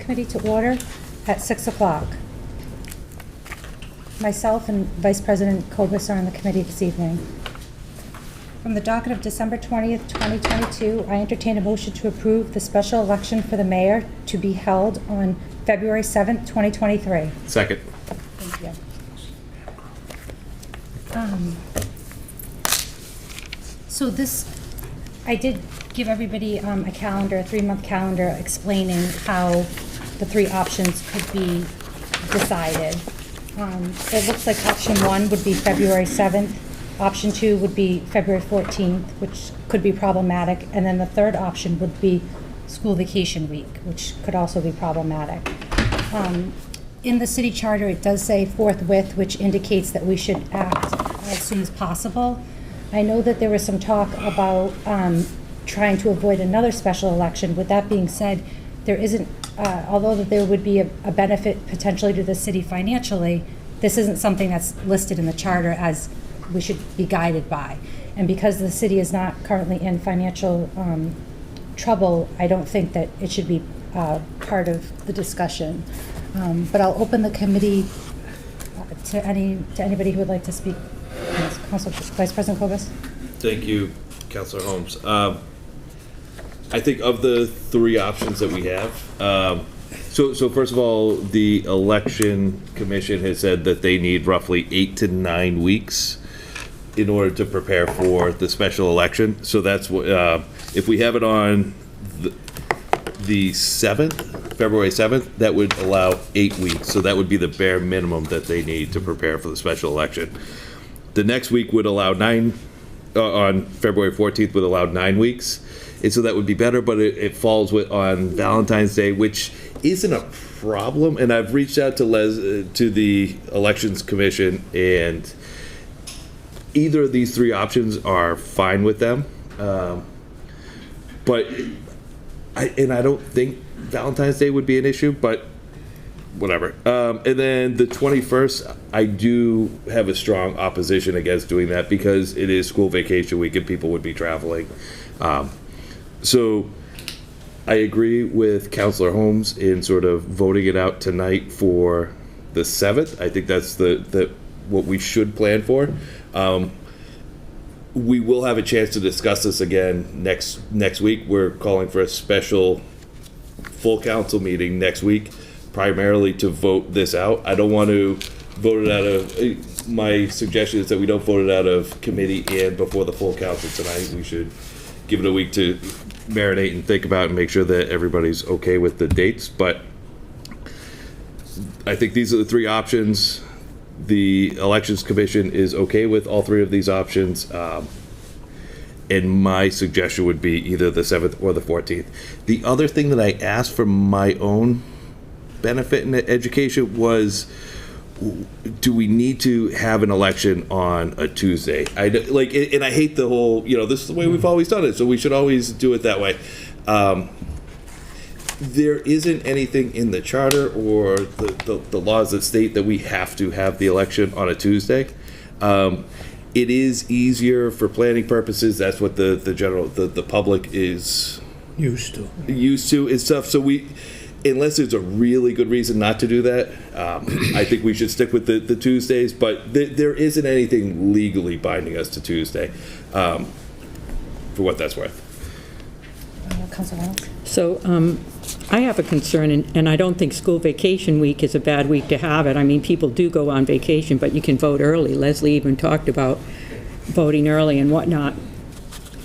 Committee to order at 6 o'clock. Myself and Vice President Kobus are on the committee this evening. From the docket of December 20th, 2022, I entertain a motion to approve the special election for the mayor to be held on February 7th, 2023. Second. Thank you. So this, I did give everybody a calendar, a 3-month calendar explaining how the 3 options could be decided. It looks like option 1 would be February 7th. Option 2 would be February 14th, which could be problematic. And then the third option would be school vacation week, which could also be problematic. In the city charter, it does say forthwith, which indicates that we should act as soon as possible. I know that there was some talk about trying to avoid another special election. With that being said, there isn't, although that there would be a benefit potentially to the city financially, this isn't something that's listed in the charter as we should be guided by. And because the city is not currently in financial trouble, I don't think that it should be part of the discussion. But I'll open the committee to anybody who would like to speak. Council Vice President Kobus. Thank you, Councilor Holmes. I think of the 3 options that we have, so first of all, the Election Commission has said that they need roughly 8 to 9 weeks in order to prepare for the special election. So that's what, if we have it on the 7th, February 7th, that would allow 8 weeks. So that would be the bare minimum that they need to prepare for the special election. The next week would allow 9, on February 14th would allow 9 weeks. And so that would be better, but it falls on Valentine's Day, which isn't a problem. And I've reached out to to the Elections Commission, and either of these 3 options are fine with them. But I don't think Valentine's Day would be an issue, but whatever. And then the 21st, I do have a strong opposition against doing that because it is school vacation week and people would be traveling. So I agree with Councilor Holmes in sort of voting it out tonight for the 7th. I think that's the what we should plan for. We will have a chance to discuss this again next week. We're calling for a special full council meeting next week, primarily to vote this out. I don't want to vote it out of, my suggestion is that we don't vote it out of committee and before the full council tonight. We should give it a week to marinate and think about and make sure that everybody's okay with the dates. But I think these are the 3 options. The Elections Commission is okay with all 3 of these options. And my suggestion would be either the 7th or the 14th. The other thing that I asked for my own benefit in education was, do we need to have an election on a Tuesday? And I hate the whole, this is the way we've always done it, so we should always do it that way. There isn't anything in the charter or the laws that state that we have to have the election on a Tuesday. It is easier for planning purposes. That's what the public is used to and stuff. So unless there's a really good reason not to do that, I think we should stick with the Tuesdays, but there isn't anything legally binding us to Tuesday, for what that's worth. So I have a concern, and I don't think school vacation week is a bad week to have it. I mean, people do go on vacation, but you can vote early. Leslie even talked about voting early and whatnot.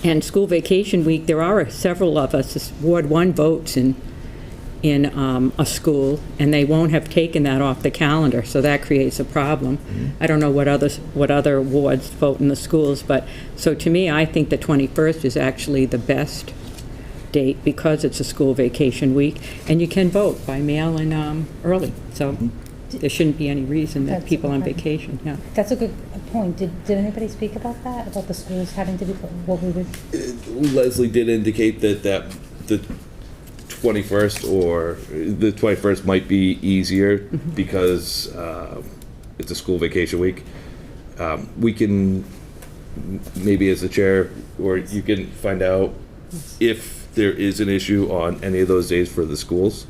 And school vacation week, there are several of us, Ward 1 votes in a school, and they won't have taken that off the calendar, so that creates a problem. I don't know what other wards vote in the schools, but so to me, I think the 21st is actually the best date because it's a school vacation week, and you can vote by mail and early, so there shouldn't be any reason that people on vacation. Yeah, that's a good point. Did anybody speak about that, about the schools having to be what we would? Leslie did indicate that the 21st or the 21st might be easier because it's a school vacation week. We can maybe as the chair, or you can find out if there is an issue on any of those days for the schools.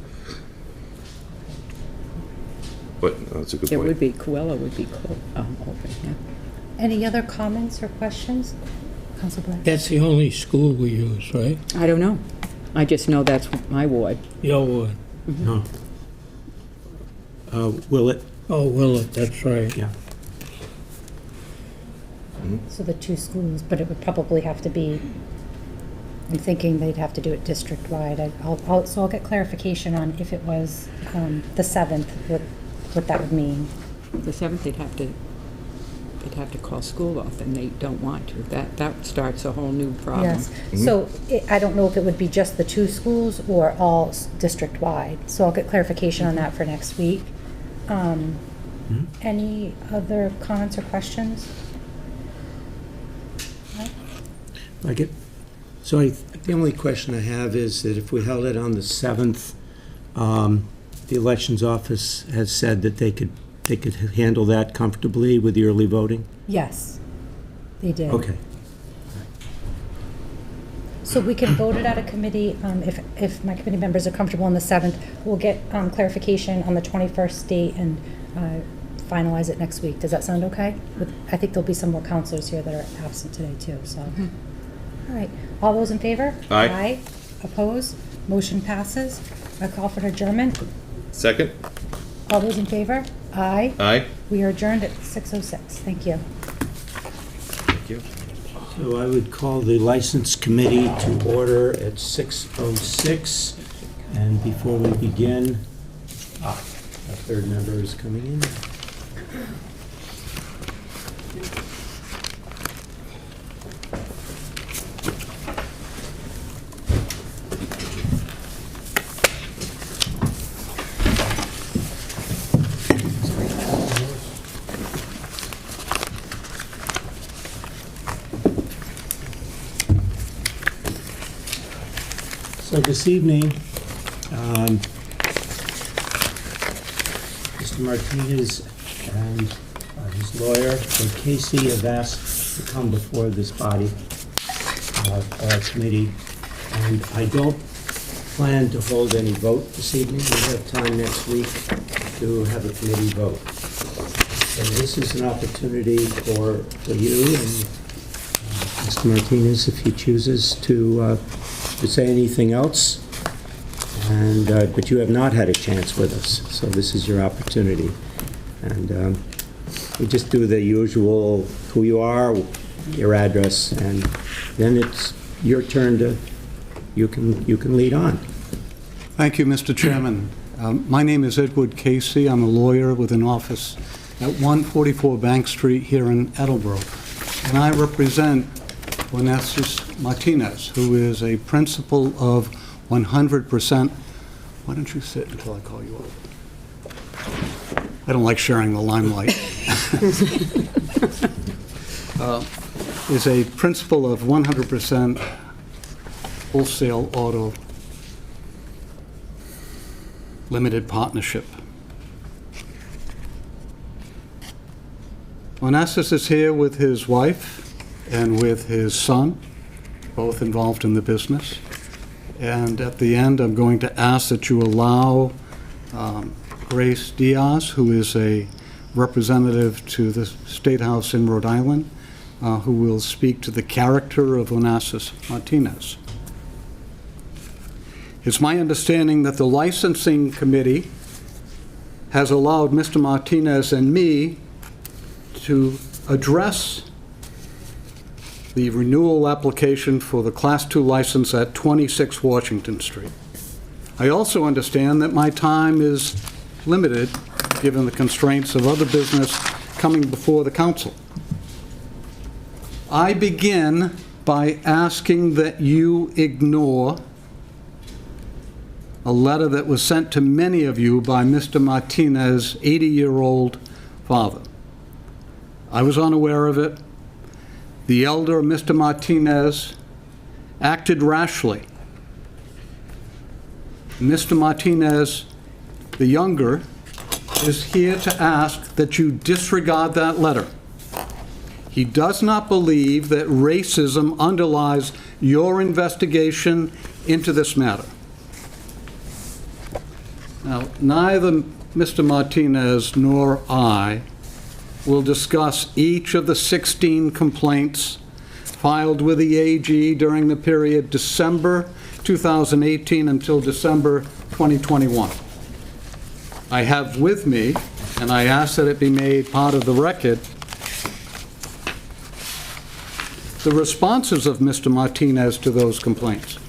But that's a good It point. would be, Coella would be open, yeah. Any other comments or questions? Council Brett? That's the only school we use, right? I don't know. I just know that's my ward. Your ward. No. Willett, Oh, Willett, that's right. yeah. So the two schools, but it would probably have to be, I'm thinking they'd have to do it district-wide. So I'll get clarification on if it was the 7th, what that would mean. The 7th, they'd have to call school off, and they don't want to. That starts a whole new problem. Yes, so I don't know if it would be just the two schools or all district-wide. So I'll get clarification on that for next week. Any other comments or questions? The only question I have is that if we held it on the 7th, the elections office has said that they could handle that comfortably with the early voting? Yes, they did. Okay. So we can vote it out of committee, if my committee members are comfortable on the 7th. We'll get clarification on the 21st date and finalize it next week. Does that sound okay? I think there'll be some more counselors here that are absent today too, so. All right, all those in favor? Aye. Aye. Opposed? Motion passes. I call for adjournment. Second? All those in favor? Aye. Aye. We are adjourned at 6:06. Thank you. Thank you. So I would call the License Committee to order at 6:06. And before we begin, a third member is coming in. So this evening, Mr. Martinez and his lawyer, Ed Casey, have asked to come before this body, our committee, and I don't plan to hold any vote this evening. We have time next week to have a committee vote. So this is an opportunity for you and Mr. Martinez, if he chooses to say anything else, and but you have not had a chance with us, so this is your opportunity. And we just do the usual, who you are, your address, and then it's your turn to, you can lead on. Thank you, Mr. Chairman. My name is Edward Casey. I'm a lawyer with an office at 144 Bank Street here in Attleboro, and I represent Onassis Martinez, who is a principal of 100%. Why don't you sit until I call you up? I don't like sharing the limelight. Is a principal of 100% Wholesale Auto Limited Partnership. Onassis is here with his wife and with his son, both involved in the business. And at the end, I'm going to ask that you allow Grace Diaz, who is a representative to the State House in Rhode Island, who will speak to the character of Onassis Martinez. It's my understanding that the licensing committee has allowed Mr. Martinez and me to address the renewal application for the Class II license at 26 Washington Street. I also understand that my time is limited, given the constraints of other business coming before the council. I begin by asking that you ignore a letter that was sent to many of you by Mr. Martinez's 80-year-old father. I was unaware of it. The elder, Mr. Martinez, acted rashly. Mr. Martinez, the younger, is here to ask that you disregard that letter. He does not believe that racism underlies your investigation into this matter. Now, neither Mr. Martinez nor I will discuss each of the 16 complaints filed with the AG during the period December 2018 until December 2021. I have with me, and I ask that it be made part of the record, the responses of Mr. Martinez to those complaints.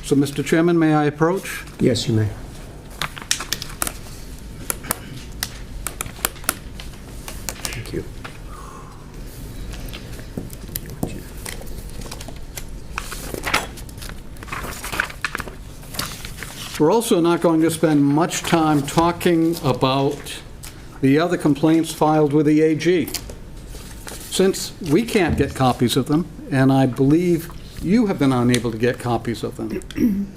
So, Mr. Chairman, may I approach? Yes, you may. Thank you. We're also not going to spend much time talking about the other complaints filed with the AG, since we can't get copies of them, and I believe you have been unable to get copies of them.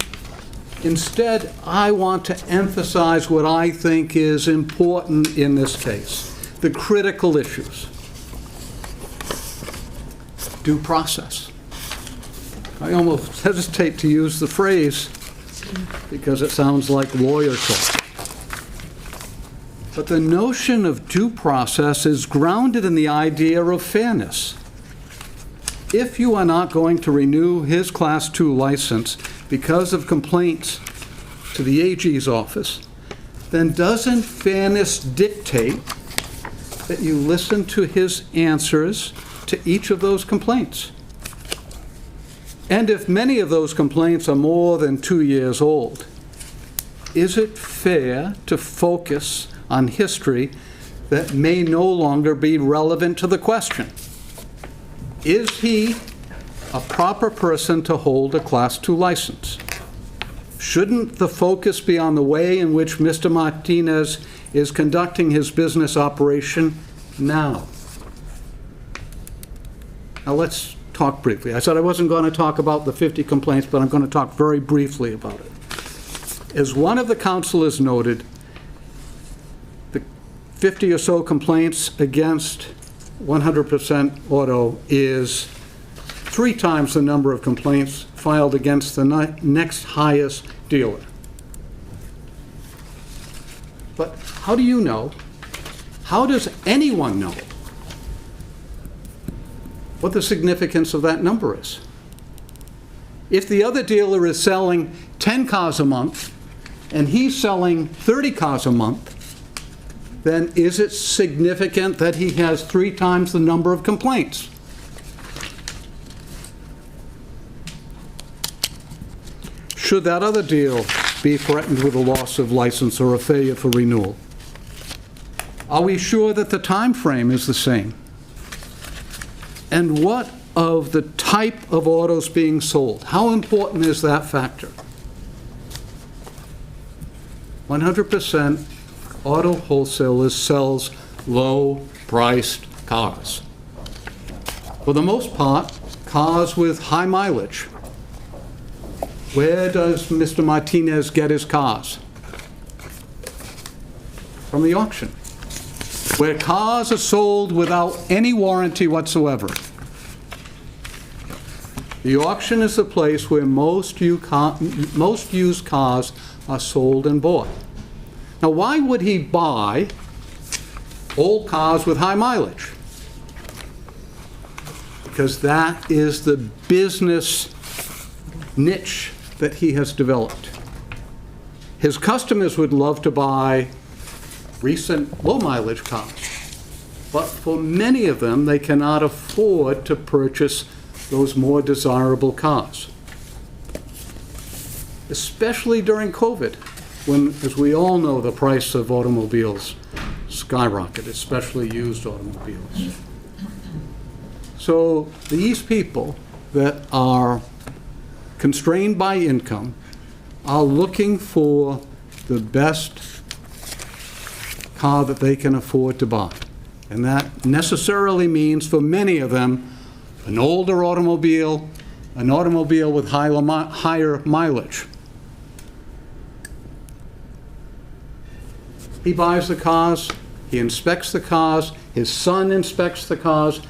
Instead, I want to emphasize what I think is important in this case, the critical issues. Due process. I almost hesitate to use the phrase because it sounds like lawyer talk. But the notion of due process is grounded in the idea of fairness. If you are not going to renew his Class II license because of complaints to the AG's office, then doesn't fairness dictate that you listen to his answers to each of those complaints? And if many of those complaints are more than 2 years old, is it fair to focus on history that may no longer be relevant to the question? Is he a proper person to hold a Class II license? Shouldn't the focus be on the way in which Mr. Martinez is conducting his business operation now? Now let's talk briefly. I said I wasn't going to talk about the 50 complaints, but I'm going to talk very briefly about it. As one of the counselors noted, the 50 or so complaints against 100% Auto is 3 times the number of complaints filed against the next highest dealer. But how do you know? How does anyone know what the significance of that number is? If the other dealer is selling 10 cars a month and he's selling 30 cars a month, then is it significant that he has 3 times the number of complaints? Should that other deal be threatened with a loss of license or a failure for renewal? Are we sure that the time frame is the same? And what of the type of autos being sold? How important is that factor? 100% Auto Wholesalers sells low-priced cars. For the most part, cars with high mileage. Where does Mr. Martinez get his cars? From the auction, where cars are sold without any warranty whatsoever. The auction is the place where most used cars are sold and bought. Now, why would he buy old cars with high mileage? Because that is the business niche that he has developed. His customers would love to buy recent low-mileage cars, but for many of them, they cannot afford to purchase those more desirable cars. Especially during COVID, when, as we all know, the price of automobiles skyrocketed, especially used automobiles. So these people that are constrained by income are looking for the best car that they can afford to buy. And that necessarily means, for many of them, an older automobile, an automobile with higher mileage. He buys the cars, he inspects the cars, his son inspects the cars.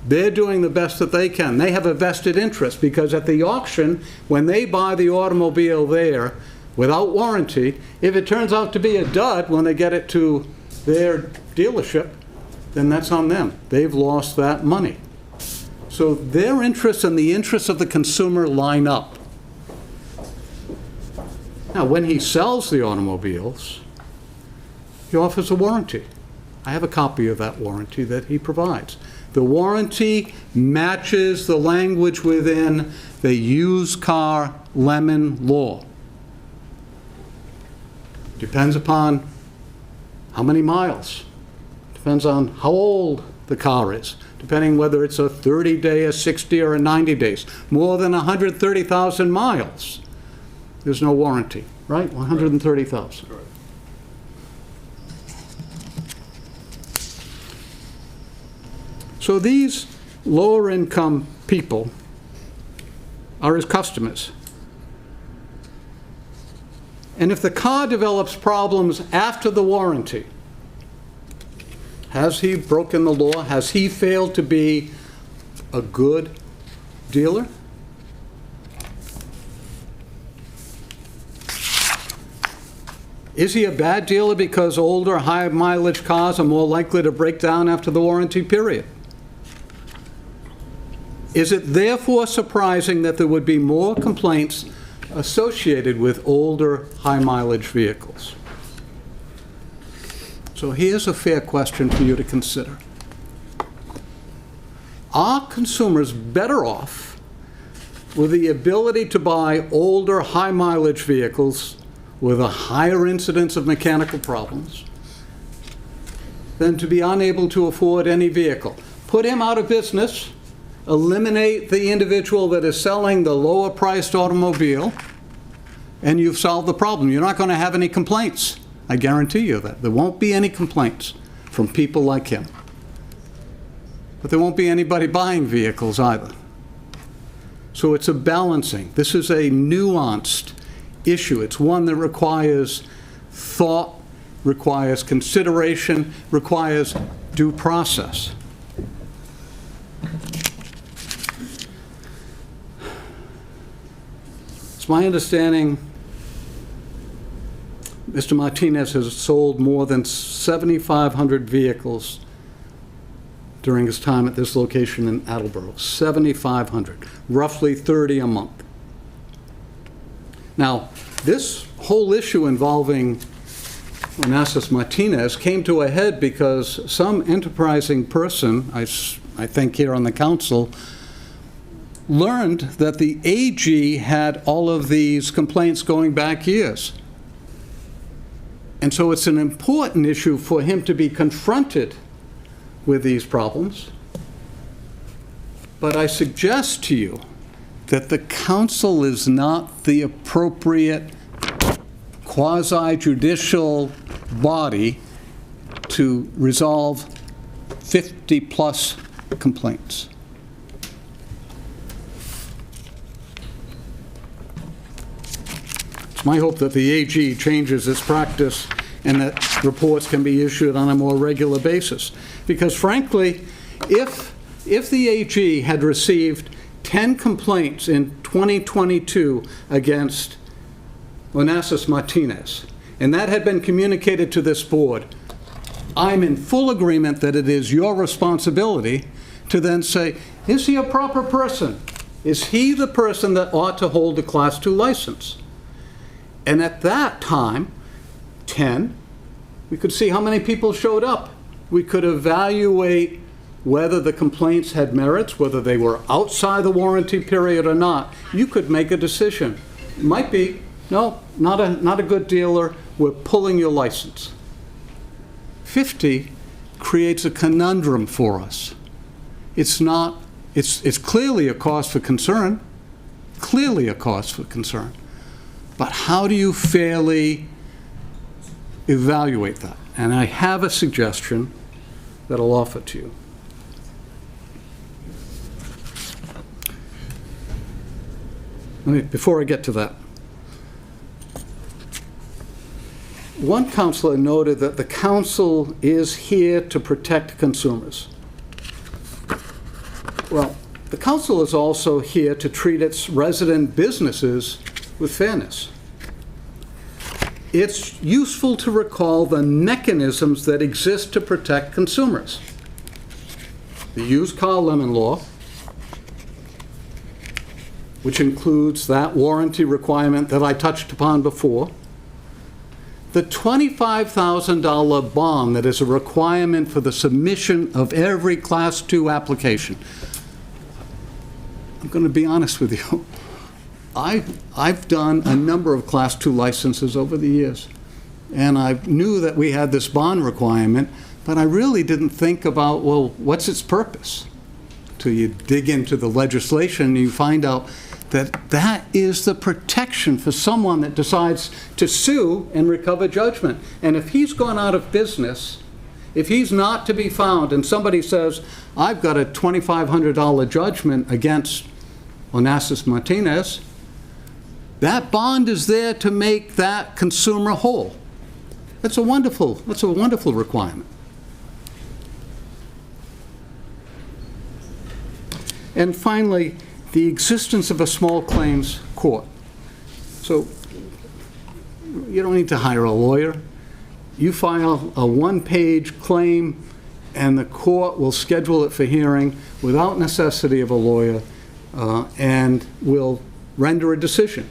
They're doing the best that they can. They have a vested interest because at the auction, when they buy the automobile there, without warranty. If it turns out to be a dud when they get it to their dealership, then that's on them. They've lost that money. So their interests and the interests of the consumer line up. Now, when he sells the automobiles, he offers a warranty. I have a copy of that warranty that he provides. The warranty matches the language within the used car lemon law. Depends upon how many miles. Depends on how old the car is. Depending whether it's a 30-day, a 60, or a 90 days. More than 130,000 miles, there's no warranty, right? 130,000. Correct. So these lower income people are his customers. And if the car develops problems after the warranty, has he broken the law? Has he failed to be a good dealer? Is he a bad dealer because older, high mileage cars are more likely to break down after the warranty period? Is it therefore surprising that there would be more complaints associated with older, high mileage vehicles? So here's a fair question for you to consider. Are consumers better off with the ability to buy older, high mileage vehicles with a higher incidence of mechanical problems than to be unable to afford any vehicle? Put him out of business, eliminate the individual that is selling the lower priced automobile, and you've solved the problem. You're not going to have any complaints. I guarantee you that. There won't be any complaints from people like him. But there won't be anybody buying vehicles either. So it's a balancing. This is a nuanced issue. It's one that requires thought, requires consideration, requires due process. It's my understanding Mr. Martinez has sold more than 7,500 vehicles during his time at this location in Attleboro. 7,500, roughly 30 a month. Now, this whole issue involving Onassis Martinez came to a head because some enterprising person, I think here on the council, learned that the AG had all of these complaints going back years. And so it's an important issue for him to be confronted with these problems. But I suggest to you that the council is not the appropriate quasi-judicial body to resolve 50-plus complaints. It's my hope that the AG changes its practice and that reports can be issued on a more regular basis. Because frankly, if the AG had received 10 complaints in 2022 against Onassis Martinez, and that had been communicated to this board, I'm in full agreement that it is your responsibility to then say, is he a proper person? Is he the person that ought to hold a Class 2 license? And at that time, 10, we could see how many people showed up. We could evaluate whether the complaints had merits, whether they were outside the warranty period or not. You could make a decision. It might be, no, not a good dealer, we're pulling your license. 50 creates a conundrum for us. It's clearly a cause for concern, But how do you fairly evaluate that? And I have a suggestion that I'll offer to you. Before I get to that, one counselor noted that the council is here to protect consumers. Well, the council is also here to treat its resident businesses with fairness. it's useful to recall the mechanisms that exist to protect consumers. The used car lemon law, which includes that warranty requirement that I touched upon before, the $25,000 bond that is a requirement for the submission of every Class 2 application. I'm going to be honest with you. I've done a number of Class 2 licenses over the years, and I knew that we had this bond requirement, but I really didn't think about, well, what's its purpose? Till you dig into the legislation and you find out that that is the protection for someone that decides to sue and recover judgment. And if he's gone out of business, if he's not to be found, and somebody says, I've got a $2,500 judgment against Onassis Martinez, that bond is there to make that consumer whole. That's a wonderful requirement. And finally, the existence of a small claims court. So you don't need to hire a lawyer. You file a one-page claim, and the court will schedule it for hearing without necessity of a lawyer, and will render a decision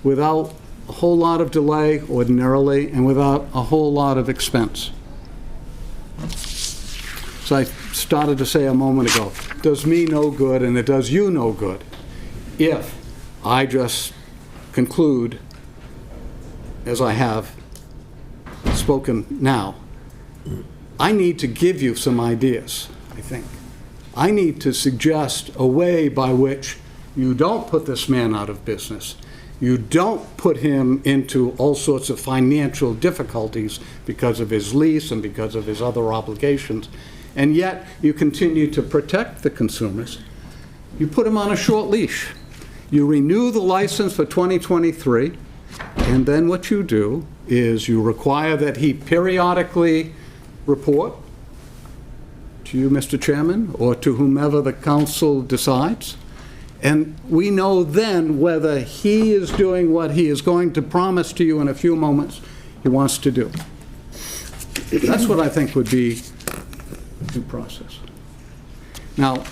without a whole lot of delay ordinarily and without a whole lot of expense. So I started to say a moment ago, it does me no good and it does you no good if I just conclude, as I have spoken now. I need to give you some ideas, I think. I need to suggest a way by which you don't put this man out of business. You don't put him into all sorts of financial difficulties because of his lease and because of his other obligations, and yet you continue to protect the consumers. You put him on a short leash. You renew the license for 2023, and then what you do is you require that he periodically report to you, Mr. Chairman, or to whomever the council decides. And we know then whether he is doing what he is going to promise to you in a few moments he wants to do. That's what I think would be due process. Now,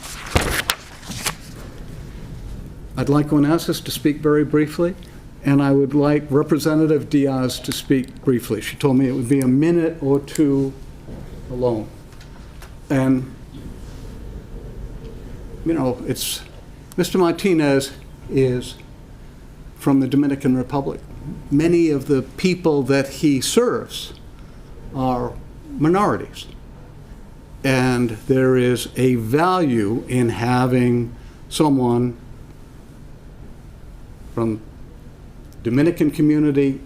I'd like Onassis to speak very briefly, and I would like Representative Diaz to speak briefly. She told me it would be a minute or two alone. And, you know, it's, Mr. Martinez is from the Dominican Republic. Many of the people that he serves are minorities. And there is a value in having someone from Dominican community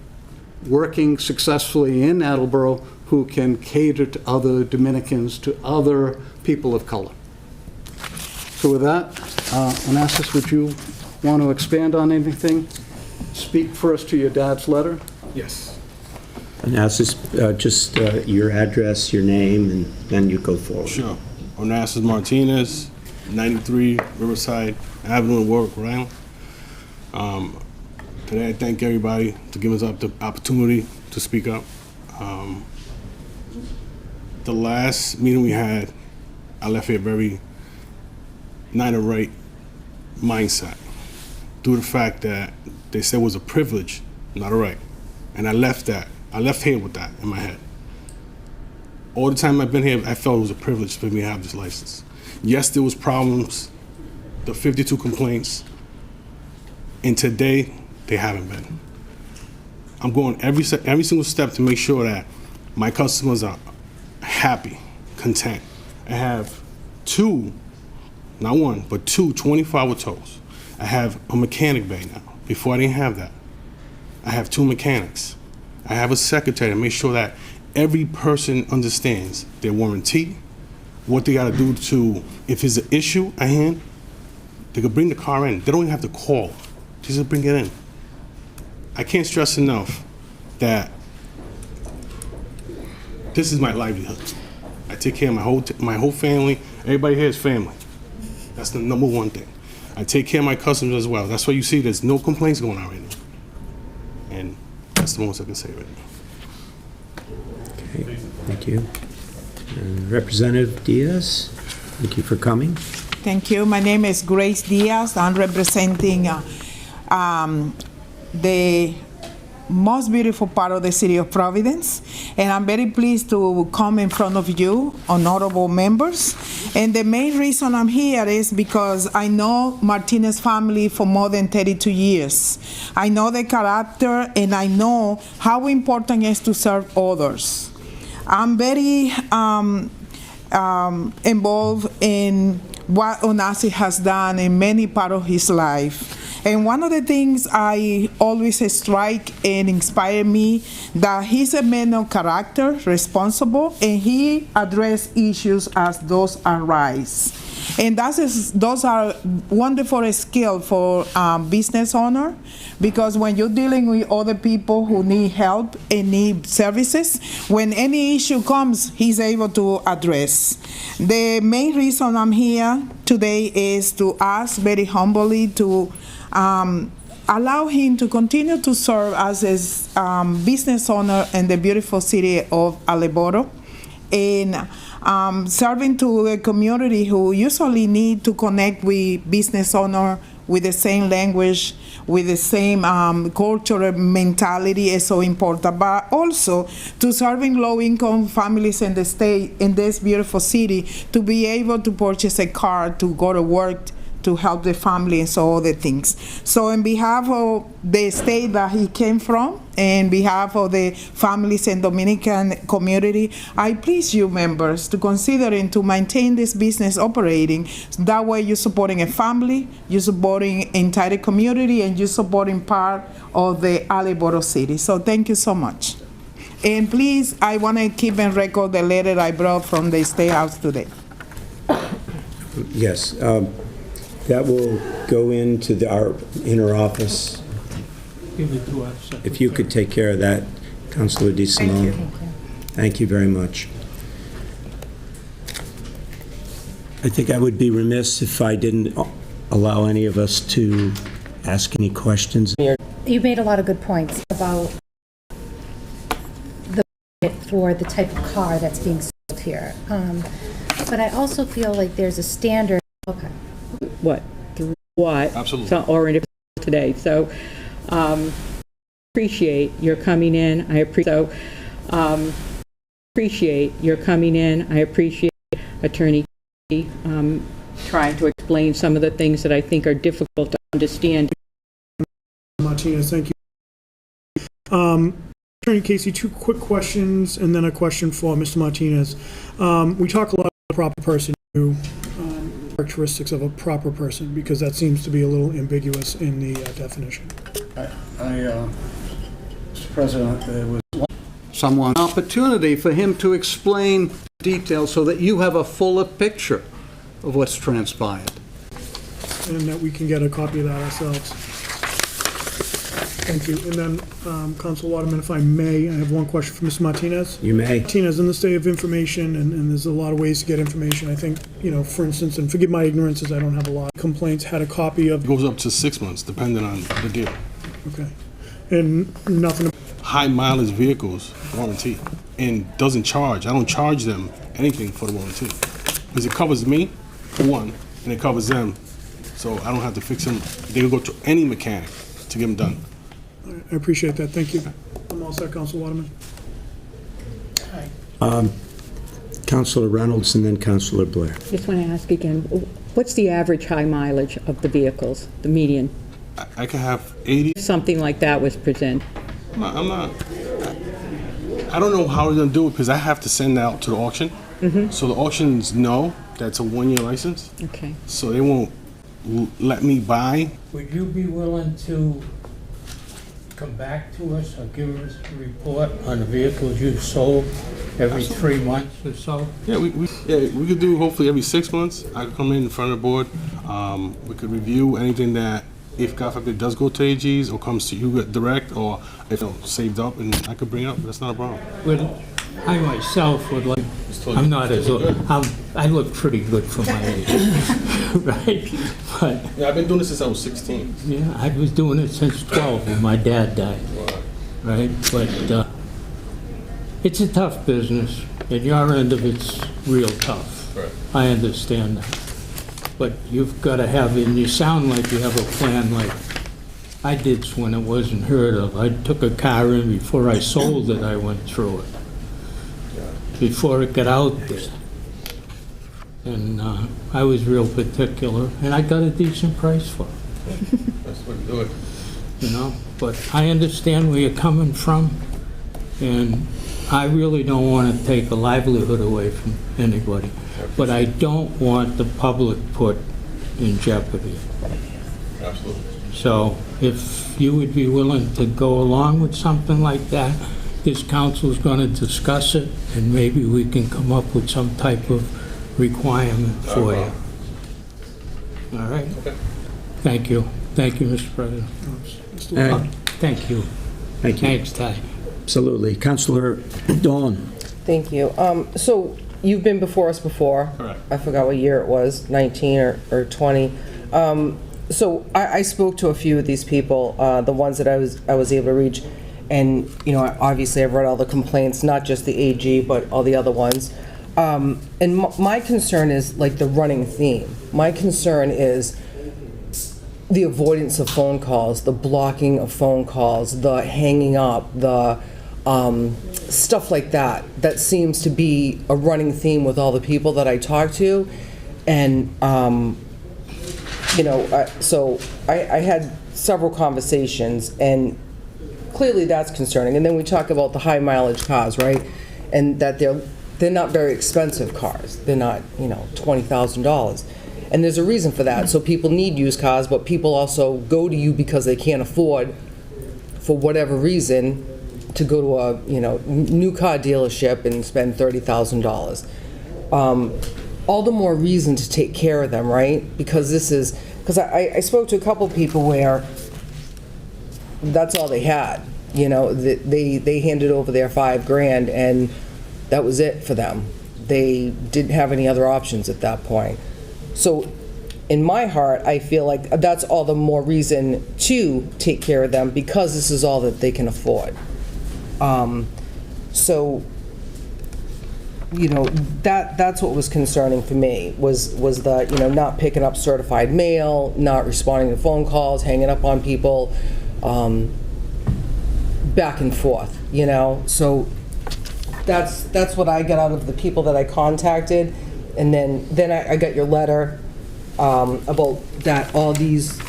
working successfully in Attleboro who can cater to other Dominicans, to other people of color. So with that, Onassis, would you want to expand on anything? Speak first to your dad's letter. Yes. Onassis, just your address, your name, and then you go forward. Sure. Onassis Martinez, 93 Riverside Avenue in Warwick, Rhode Island. Today I thank everybody to give us the opportunity to speak up. The last meeting we had, I left here very not a right mindset due to the fact that they said it was a privilege, not a right. And I left here with that in my head. All the time I've been here, I felt it was a privilege for me to have this license. Yes, there was problems, the 52 complaints, and today they haven't been. I'm going every single step to make sure that my customers are happy, content. I have two, not one, but two 24-hour tows. I have a mechanic bay now. Before I didn't have that. I have two mechanics. I have a secretary to make sure that every person understands their warranty, what they got to do to, if there's an issue at hand, they could bring the car in. They don't even have to call. Just bring it in. I can't stress enough that this is my livelihood. I take care of my whole family. Everybody here is family. That's the number one thing. I take care of my customers as well. That's why you see there's no complaints going on right now. And That's the most I can say right now. Okay, thank you. And Representative Diaz, thank you for coming. Thank you. My name is Grace Diaz. I'm representing the most beautiful part of the city of Providence, and I'm very pleased to come in front of you, honorable members. And the main reason I'm here is because I know Martinez family for more than 32 years. I know the character, and I know how important it is to serve others. I'm very involved in what Onasi has done in many parts of his life. And one of the things I always strike and inspire me, that he's a man of character, responsible, and he addresses issues as those arise. And those are wonderful skills for business owner, because when you're dealing with other people who need help and need services, when any issue comes, he's able to address. The main reason I'm here today is to ask very humbly to allow him to continue to serve as his business owner in the beautiful city of Attleboro, and serving to a community who usually need to connect with business owner with the same language, with the same cultural mentality is so important, but also to serving low-income families in the state, in this beautiful city, to be able to purchase a car to go to work, to help the family and so other things. So on behalf of the state that he came from, and behalf of the families in Dominican community, I please you members to consider and to maintain this business operating. That way you're supporting a family, you're supporting entire community, and you're supporting part of the Attleboro city. So thank you so much. And please, I want to keep in record the letter I brought from the State House today. Yes, that will go into our inner office. Give it to us. If you could take care of that, Councilor DeSimone. Thank you. Thank you very much. I think I would be remiss if I didn't allow any of us to ask any questions. You made a lot of good points about the budget for the type of car that's being sold here. But I also feel like there's a standard. Okay. What? What? Absolutely. So, or in today. So, appreciate your coming in. I appreciate your coming in. I appreciate Attorney trying to explain some of the things that I think are difficult to understand. Martinez, thank you. Attorney Casey, two quick questions and then a question for Mr. Martinez. We talk a lot about proper person, characteristics of a proper person, because that seems to be a little ambiguous in the definition. Mr. President, there was Someone opportunity for him to explain details so that you have a fuller picture of what's transpired. And that we can get a copy of that ourselves. Thank you. And then, Council Waterman, if I may, I have one question for Mr. Martinez. You may. Martinez, in the state of information, and there's a lot of ways to get information, I think, for instance, and forgive my ignorance as I don't have a lot of complaints, had a copy of, It goes up to 6 months, depending on the deal. okay, and nothing, High mileage vehicles warranty, and doesn't charge. I don't charge them anything for the warranty, because it covers me, for one, and it covers them, so I don't have to fix them. They can go to any mechanic to get them done. I appreciate that, thank you. I'm all set, Council Waterman. Councilor Reynolds and then Councilor Blair. Just want to ask again, what's the average high mileage of the vehicles, the median? I can have 80. Something like that was presented. I'm not. I don't know how they're gonna do it, because I have to send out to the auction. So the auctions know that's a 1-year license, Okay. so they won't let me buy. Would you be willing to come back to us or give us a report on the vehicles you've sold every 3 months or so? Yeah, we could do hopefully every 6 months. I could come in front of the board. We could review anything that, if God forbid, does go to AGs or comes to you direct, or if it's saved up, and I could bring it up. That's not a problem. Well, I myself would like, I'm not as old, I look pretty good for my age, right? But, Yeah, I've been doing this since I was 16. yeah, I was doing it since 12 when my dad died. right? But it's a tough business, and your end of it's real tough. Right. I understand that. But you've got to have, and you sound like you have a plan like I did when it wasn't heard of. I took a car in before I sold it, I went through it. Before it got out there. And I was real particular, and I got a decent price for it. That's what you do it. You know, but I understand where you're coming from, and I really don't want to take a livelihood away from anybody, but I don't want the public put in jeopardy. Absolutely. So if you would be willing to go along with something like that, this council's going to discuss it, and maybe we can come up with some type of requirement for you. All right? Okay. Thank you. Thank you, Mr. President. Thank you. Thank you. Thanks, Ty. Absolutely. Councilor Dolan. Thank you. So you've been before us before. Correct. I forgot what year it was, 19 or 20. So I spoke to a few of these people, the ones that I was able to reach, and obviously I've read all the complaints, not just the AG, but all the other ones. And my concern is like the running theme. My concern is the avoidance of phone calls, the blocking of phone calls, the hanging up, the stuff like that. That seems to be a running theme with all the people that I talk to. And, so I had several conversations, and clearly that's concerning. And then we talk about the high mileage cars, right? And that they're not very expensive cars. They're not, $20,000. And there's a reason for that. So people need used cars, but people also go to you because they can't afford, for whatever reason, to go to a new car dealership and spend $30,000. All the more reason to take care of them, right? Because I spoke to a couple people where that's all they had. They handed over their $5,000 and that was it for them. They didn't have any other options at that point. So in my heart, I feel like that's all the more reason to take care of them, because this is all that they can afford. That's what was concerning for me, was the, not picking up certified mail, not responding to phone calls, hanging up on people, back and forth, So that's what I got out of the people that I contacted. And then I got your letter about that all these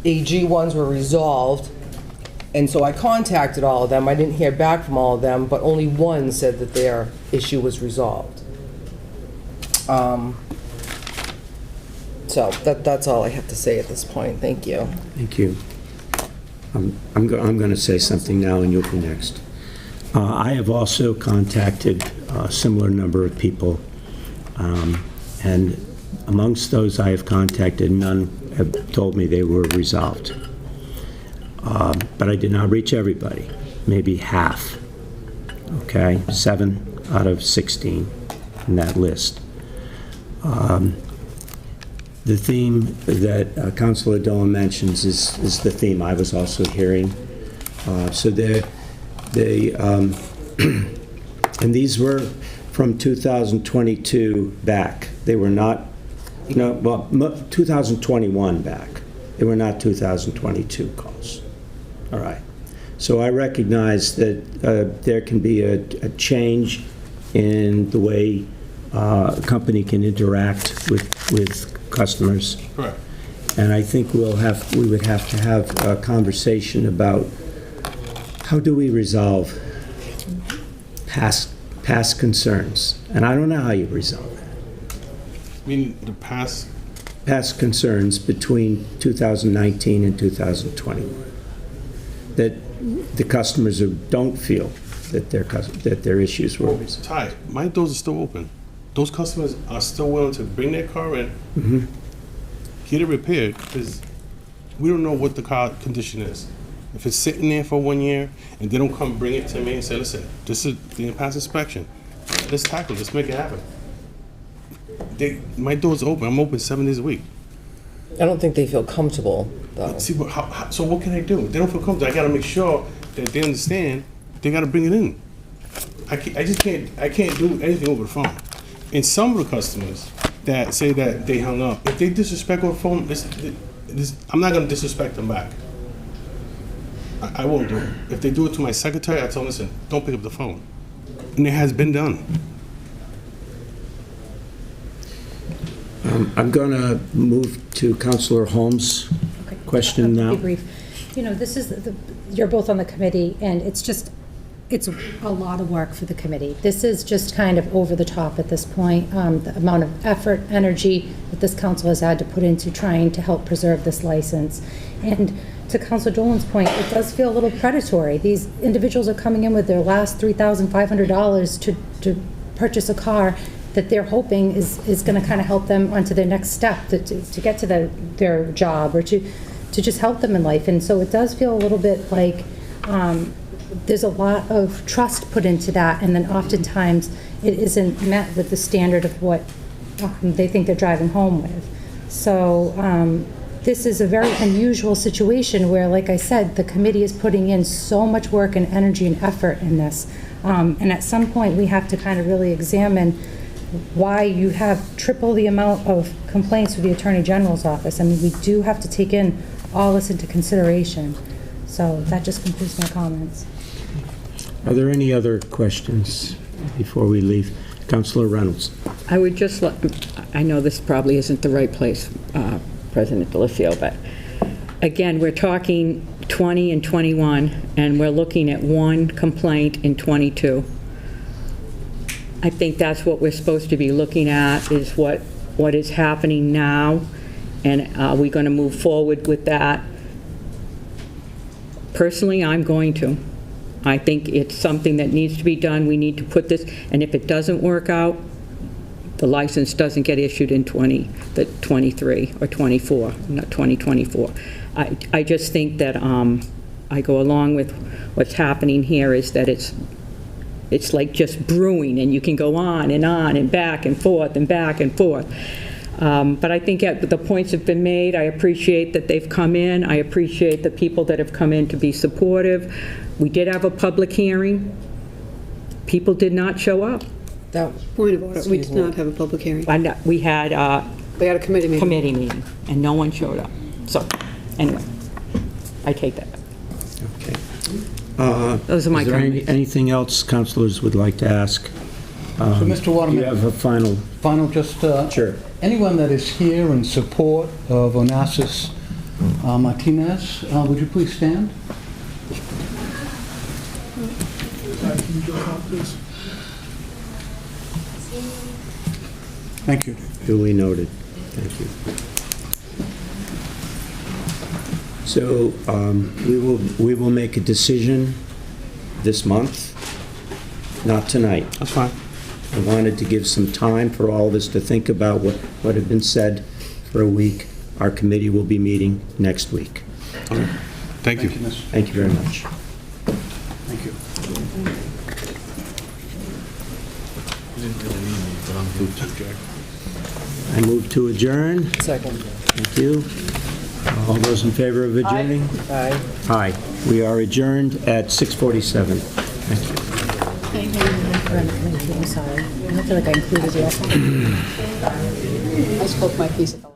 AG ones were resolved. And so I contacted all of them. I didn't hear back from all of them, but only one said that their issue was resolved. So that's all I have to say at this point. Thank you. Thank you. I'm going to say something now, and you'll be next. I have also contacted a similar number of people, and amongst those I have contacted, none have told me they were resolved. But I did not reach everybody, maybe half, okay? 7 out of 16 in that list. The theme that Councilor Dolan mentions is the theme I was also hearing. So and these were from 2022 back. They were not, 2021 back. They were not 2022 calls. All right. So I recognize that there can be a change in the way a company can interact with customers. Correct. And I think we would have to have a conversation about how do we resolve past concerns. And I don't know how you resolve that. I mean, the past Concerns between 2019 and 2021. That the customers who don't feel that their issues were resolved. Ty, my doors are still open. Those customers are still willing to bring their car in, get it repaired, because we don't know what the car condition is. If it's sitting there for 1 year and they don't come bring it to me and say, listen, this is the past inspection, let's tackle it, let's make it happen. My door's open. I'm open 7 days a week. I don't think they feel comfortable, though. See, so what can I do? They don't feel comfortable. I got to make sure that they understand they got to bring it in. I can't do anything over the phone. And some of the customers that say that they hung up, if they disrespect over the phone, I'm not gonna disrespect them back. I won't do it. If they do it to my secretary, I tell them, listen, don't pick up the phone. And it has been done. I'm going to move to Counselor Holmes' Okay. question I'll now. be brief. You know, this is, you're both on the committee, and it's a lot of work for the committee. This is just kind of over the top at this point, the amount of effort, energy that this council has had to put into trying to help preserve this license. And to Councilor Dolan's point, it does feel a little predatory. These individuals are coming in with their last $3,500 to purchase a car that they're hoping is going to kind of help them onto their next step, to get to their job, or to just help them in life. And so it does feel a little bit like there's a lot of trust put into that, and then oftentimes it isn't met with the standard of what they think they're driving home with. So this is a very unusual situation where, like I said, the committee is putting in so much work and energy and effort in this. And at some point, we have to kind of really examine why you have triple the amount of complaints with the Attorney General's office. I mean, we do have to take in all this into consideration. So that just concludes my comments. Are there any other questions before we leave? Counselor Reynolds. I would just I know this probably isn't the right place, President Delafield, but again, we're talking 20 and 21, and we're looking at one complaint in 22. I think that's what we're supposed to be looking at, is what is happening now, and are we going to move forward with that? Personally, I'm going to. I think it's something that needs to be done. We need to put this, and if it doesn't work out, the license doesn't get issued in 23 or 24, not 2024. I just think that I go along with what's happening here, is that it's like just brewing, and you can go on and back and forth and back and forth. But I think the points have been made. I appreciate that they've come in. I appreciate the people that have come in to be supportive. We did have a public hearing. People did not show up. Point of order, we did not have a public hearing. We had We had a committee meeting. and no one showed up. So, anyway, I take that. Okay. Those are my Is there comments. anything else councilors would like to ask? So, Mr. Waterman. You have a final... Just, Sure. anyone that is here in support of Onassis Martinez, would you please stand? Thank you. Duly noted. Thank you. So we will make a decision this month, not tonight. That's fine. I wanted to give some time for all of us to think about what had been said for a week. Our committee will be meeting next week. Okay. Thank you. Thank you very much. Thank you. I move to adjourn. Second. Thank you. All those in favor of adjourning? Aye. Aye. We are adjourned at 6:47. Thank you. I'm sorry. I feel like I included you. I spoke my piece at the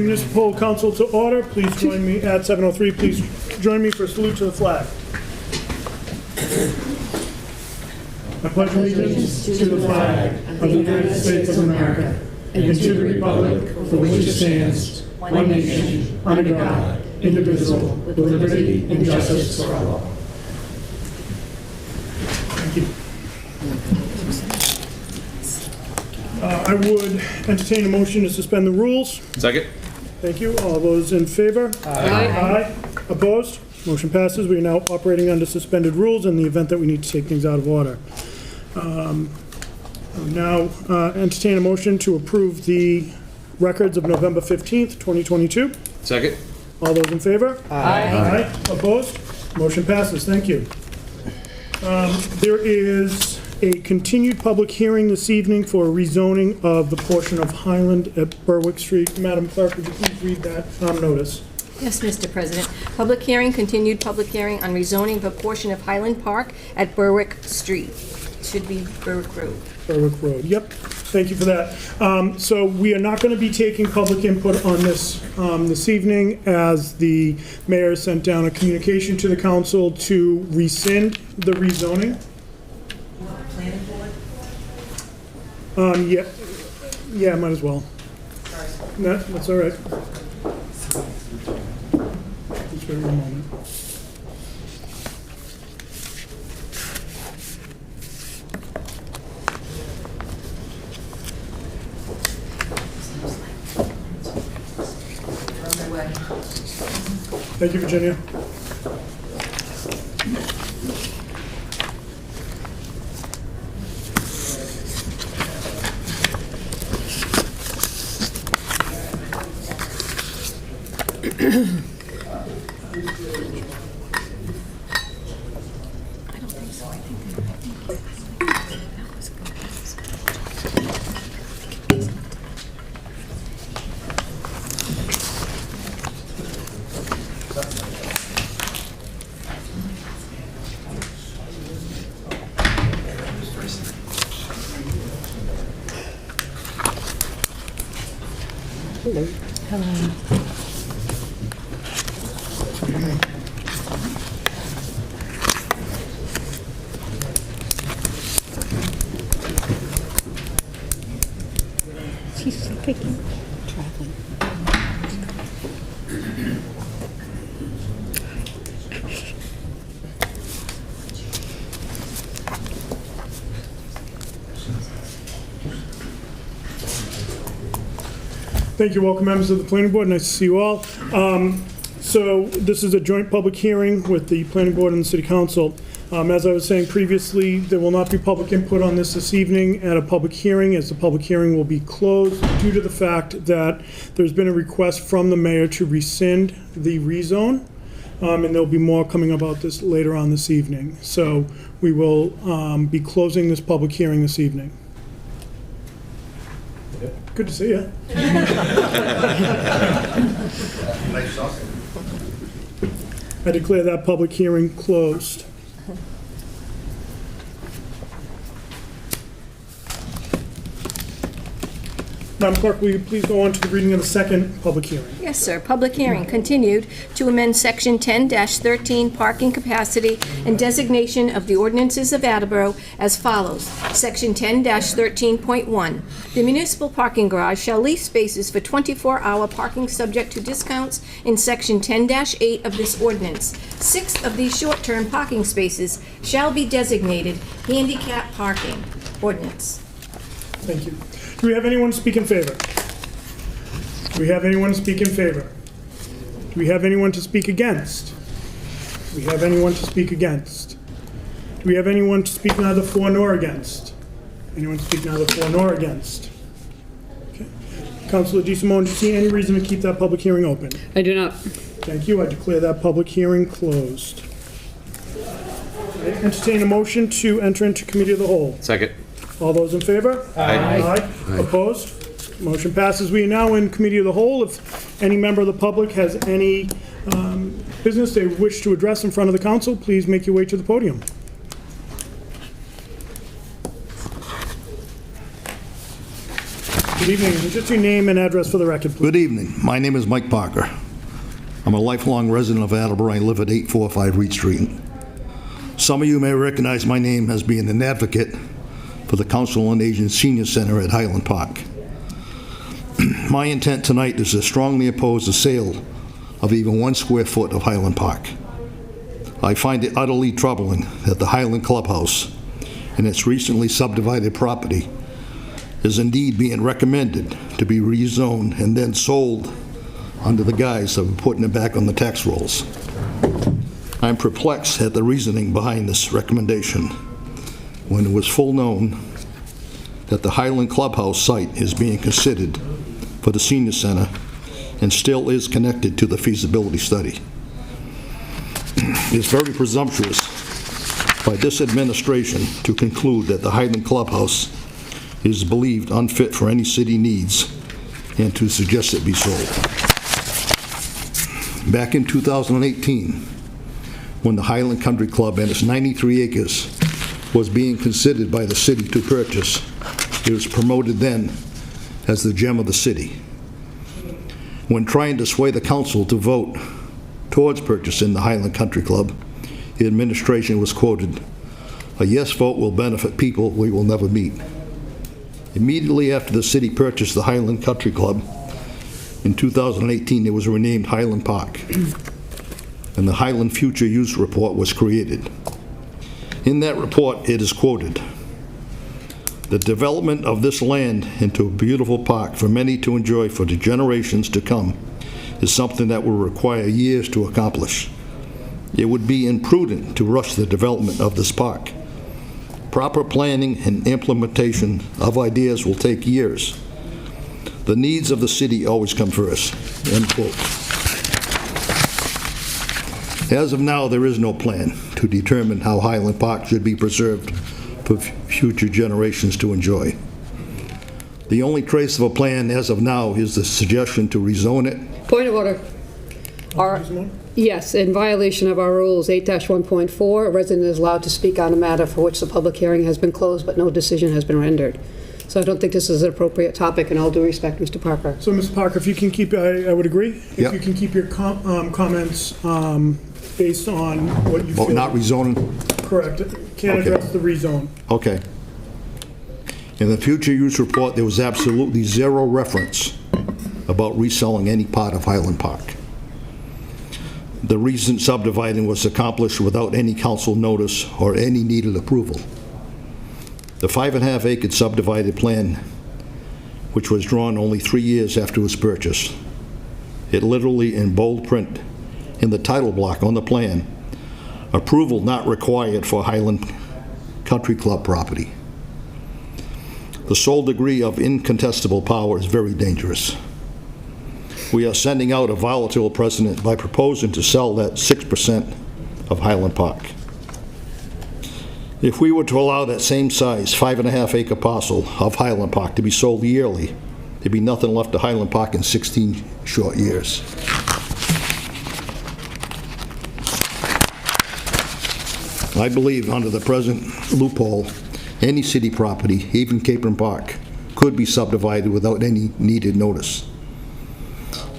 Municipal Council to order. Please join me at 7:03. Please join me for a salute to the flag. I pledge allegiance to the flag of the United States of America and to the republic for which it stands, one nation, under God, indivisible, with liberty and justice for all. Thank you. I would entertain a motion to suspend the rules. Second? Thank you. All those in favor? Aye. Opposed? Motion passes. We are now operating under suspended rules in the event that we need to take things out of order. Now, entertain a motion to approve the records of November 15th, 2022. Second? All those in favor? Aye. Opposed? Motion passes. Thank you. There is a continued public hearing this evening for rezoning of the portion of Highland at Berwick Street. Madam Clerk, would you please read that notice? Yes, Mr. President. Public hearing, continued public hearing on rezoning of a portion of Highland Park at Berwick Street. Should be Berwick Road. Berwick Road, yep. Thank you for that. So we are not going to be taking public input on this this evening, as the mayor sent down a communication to the council to rescind the rezoning. Yeah, might as well. No, that's all right. Just wait a moment. Thank you, Virginia. She's so picky. Thank you. Welcome, members of the planning board. Nice to see you all. So this is a joint public hearing with the planning board and the city council. As I was saying previously, there will not be public input on this evening at a public hearing, as the public hearing will be closed due to the fact that there's been a request from the mayor to rescind the rezone, and there'll be more coming about this later on this evening. So we will be closing this public hearing this evening. Good to see you. I declare that public hearing closed. Madam Clerk, will you please go on to the reading of the second public hearing? Yes, sir. Public hearing continued to amend Section 10-13 parking capacity and designation of the ordinances of Attleboro as follows. Section 10-13.1. The municipal parking garage shall lease spaces for 24-hour parking subject to discounts in Section 10-8 of this ordinance. 6 of these short-term parking spaces shall be designated handicap parking. Ordinance. Thank you. Do we have anyone to speak in favor? Do we have anyone to speak in favor? Do we have anyone to speak against? Do we have anyone to speak against? Do we have anyone to speak neither for nor against? Anyone to speak neither for nor against? Okay. Councilor DeSimone, do you see any reason to keep that public hearing open? I do not. Thank you. I declare that public hearing closed. I entertain a motion to enter into committee of the whole. Second. All those in favor? Aye. Opposed? Motion passes. We are now in committee of the whole. If any member of the public has any business they wish to address in front of the council, please make your way to the podium. Good evening. Just your name and address for the record, please. Good evening. My name is Mike Parker. I'm a lifelong resident of Attleboro. I live at 845 Reed Street. Some of you may recognize my name as being an advocate for the Council on Aging Senior Center at Highland Park. My intent tonight is to strongly oppose the sale of even 1 square foot of Highland Park. I find it utterly troubling that the Highland Clubhouse and its recently subdivided property is indeed being recommended to be rezoned and then sold under the guise of putting it back on the tax rolls. I'm perplexed at the reasoning behind this recommendation when it was full known that the Highland Clubhouse site is being considered for the senior center and still is connected to the feasibility study. It's very presumptuous by this administration to conclude that the Highland Clubhouse is believed unfit for any city needs and to suggest it be sold. Back in 2018, when the Highland Country Club and its 93 acres was being considered by the city to purchase, it was promoted then as the gem of the city. When trying to sway the council to vote towards purchasing the Highland Country Club, the administration was quoted, "A yes vote will benefit people we will never meet." Immediately after the city purchased the Highland Country Club, in 2018 it was renamed Highland Park, and the Highland Future Use Report was created. In that report, it is quoted, "The development of this land into a beautiful park for many to enjoy for the generations to come is something that will require years to accomplish. It would be imprudent to rush the development of this park. Proper planning and implementation of ideas will take years. The needs of the city always come first." End quote. As of now, there is no plan to determine how Highland Park should be preserved for future generations to enjoy. The only trace of a plan as of now is the suggestion to rezone it. Point of order. Yes, in violation of our rules, 8-1.4, a resident is allowed to speak on a matter for which the public hearing has been closed, but no decision has been rendered. So I don't think this is an appropriate topic, in all due respect, Mr. Parker. So, Mr. Parker, if you can keep, I would agree. Yep. If you can keep your comments based on what you feel. Oh, not rezoning? Correct. Can't Okay. address the rezone. Okay. In the future use report, there was absolutely zero reference about reselling any part of Highland Park. The recent subdividing was accomplished without any council notice or any needed approval. The 5.5 acre subdivided plan, which was drawn only 3 years after it was purchased, it literally in bold print in the title block on the plan, approval not required for Highland Country Club property. The sole degree of incontestable power is very dangerous. We are sending out a volatile precedent by proposing to sell that 6% of Highland Park. If we were to allow that same size 5.5 acre parcel of Highland Park to be sold yearly, there'd be nothing left of Highland Park in 16 short years. I believe under the present loophole, any city property, even Capron Park, could be subdivided without any needed notice.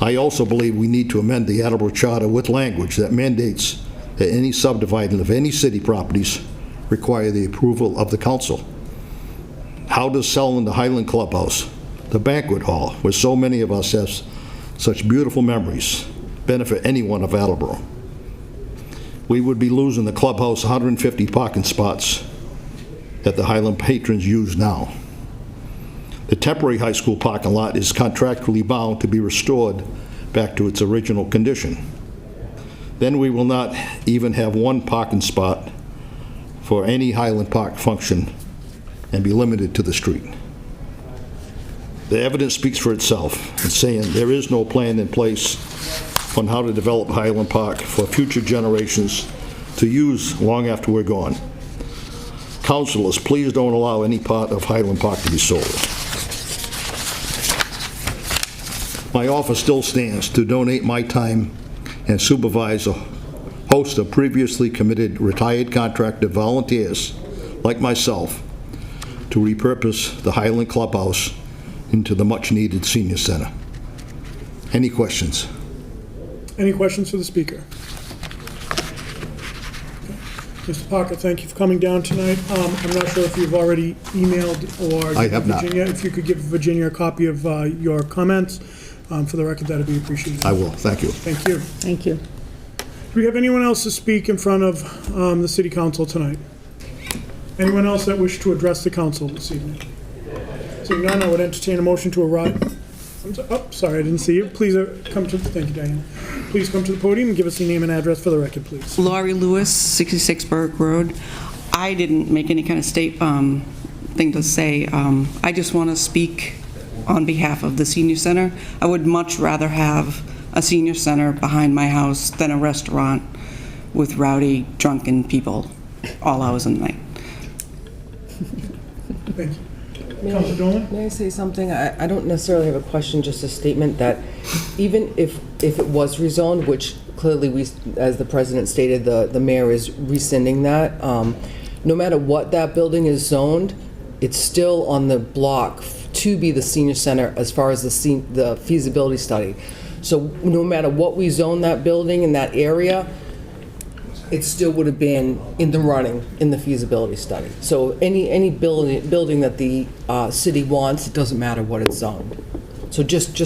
I also believe we need to amend the Attleboro Charter with language that mandates that any subdividing of any city properties require the approval of the council. How does selling the Highland Clubhouse, the banquet hall, where so many of us have such beautiful memories, benefit anyone of Attleboro? We would be losing the clubhouse 150 parking spots that the Highland patrons use now. The temporary high school parking lot is contractually bound to be restored back to its original condition. Then we will not even have one parking spot for any Highland Park function and be limited to the street. The evidence speaks for itself in saying there is no plan in place on how to develop Highland Park for future generations to use long after we're gone. Councilors, please don't allow any part of Highland Park to be sold. My offer still stands to donate my time and supervise a host of previously committed retired contractor volunteers like myself to repurpose the Highland Clubhouse into the much-needed senior center. Any questions? Any questions for the speaker? Mr. Parker, thank you for coming down tonight. I'm not sure if you've already emailed or... I have not. Virginia, if you could give Virginia a copy of your comments, for the record, that'd be appreciated. I will, thank you. Thank you. Thank you. Do we have anyone else to speak in front of the city council tonight? Anyone else that wish to address the council this evening? Seeing none, I would entertain a motion to arrive. Oh, sorry, I didn't see you. Please come to, thank you, Diane. Please come to the podium and give us your name and address for the record, please. Laurie Lewis, 66 Burke Road. I didn't make any kind of thing to say. I just want to speak on behalf of the senior center. I would much rather have a senior center behind my house than a restaurant with rowdy, drunken people all hours of the night. Thank you. Councilor Dolan? May I say something? I don't necessarily have a question, just a statement that even if it was rezoned, which clearly we, as the president stated, the mayor is rescinding that, no matter what that building is zoned, it's still on the block to be the senior center as far as the feasibility study. So no matter what we zone that building in that area, it still would have been in the running in the feasibility study. So any building that the city wants, it doesn't matter what it's zoned. So just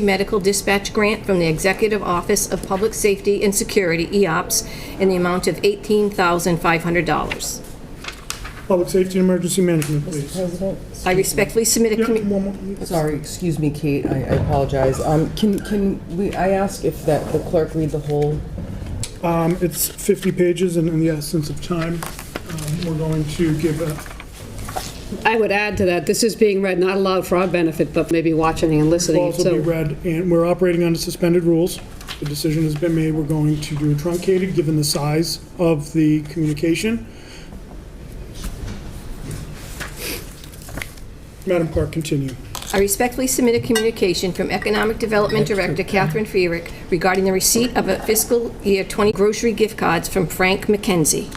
medical dispatch grant from the Executive Office of Public Safety and Security, EOPS, in the amount of $18,500. Public Safety and Emergency Management, please. President? I respectfully submit a Sorry, excuse me, Kate, I apologize. I ask if the clerk read the whole? It's 50 pages, and in the essence of time, we're going to give a... I would add to that, this is being read not aloud for our benefit, but maybe watching and listening. Will also be read, and we're operating under suspended rules. The decision has been made. We're going to do a truncated, given the size of the communication. Madam Clerk, continue. I respectfully submit a communication from Economic Development Director Catherine Fierick regarding the receipt of a fiscal year 20 grocery gift cards from Frank McKenzie.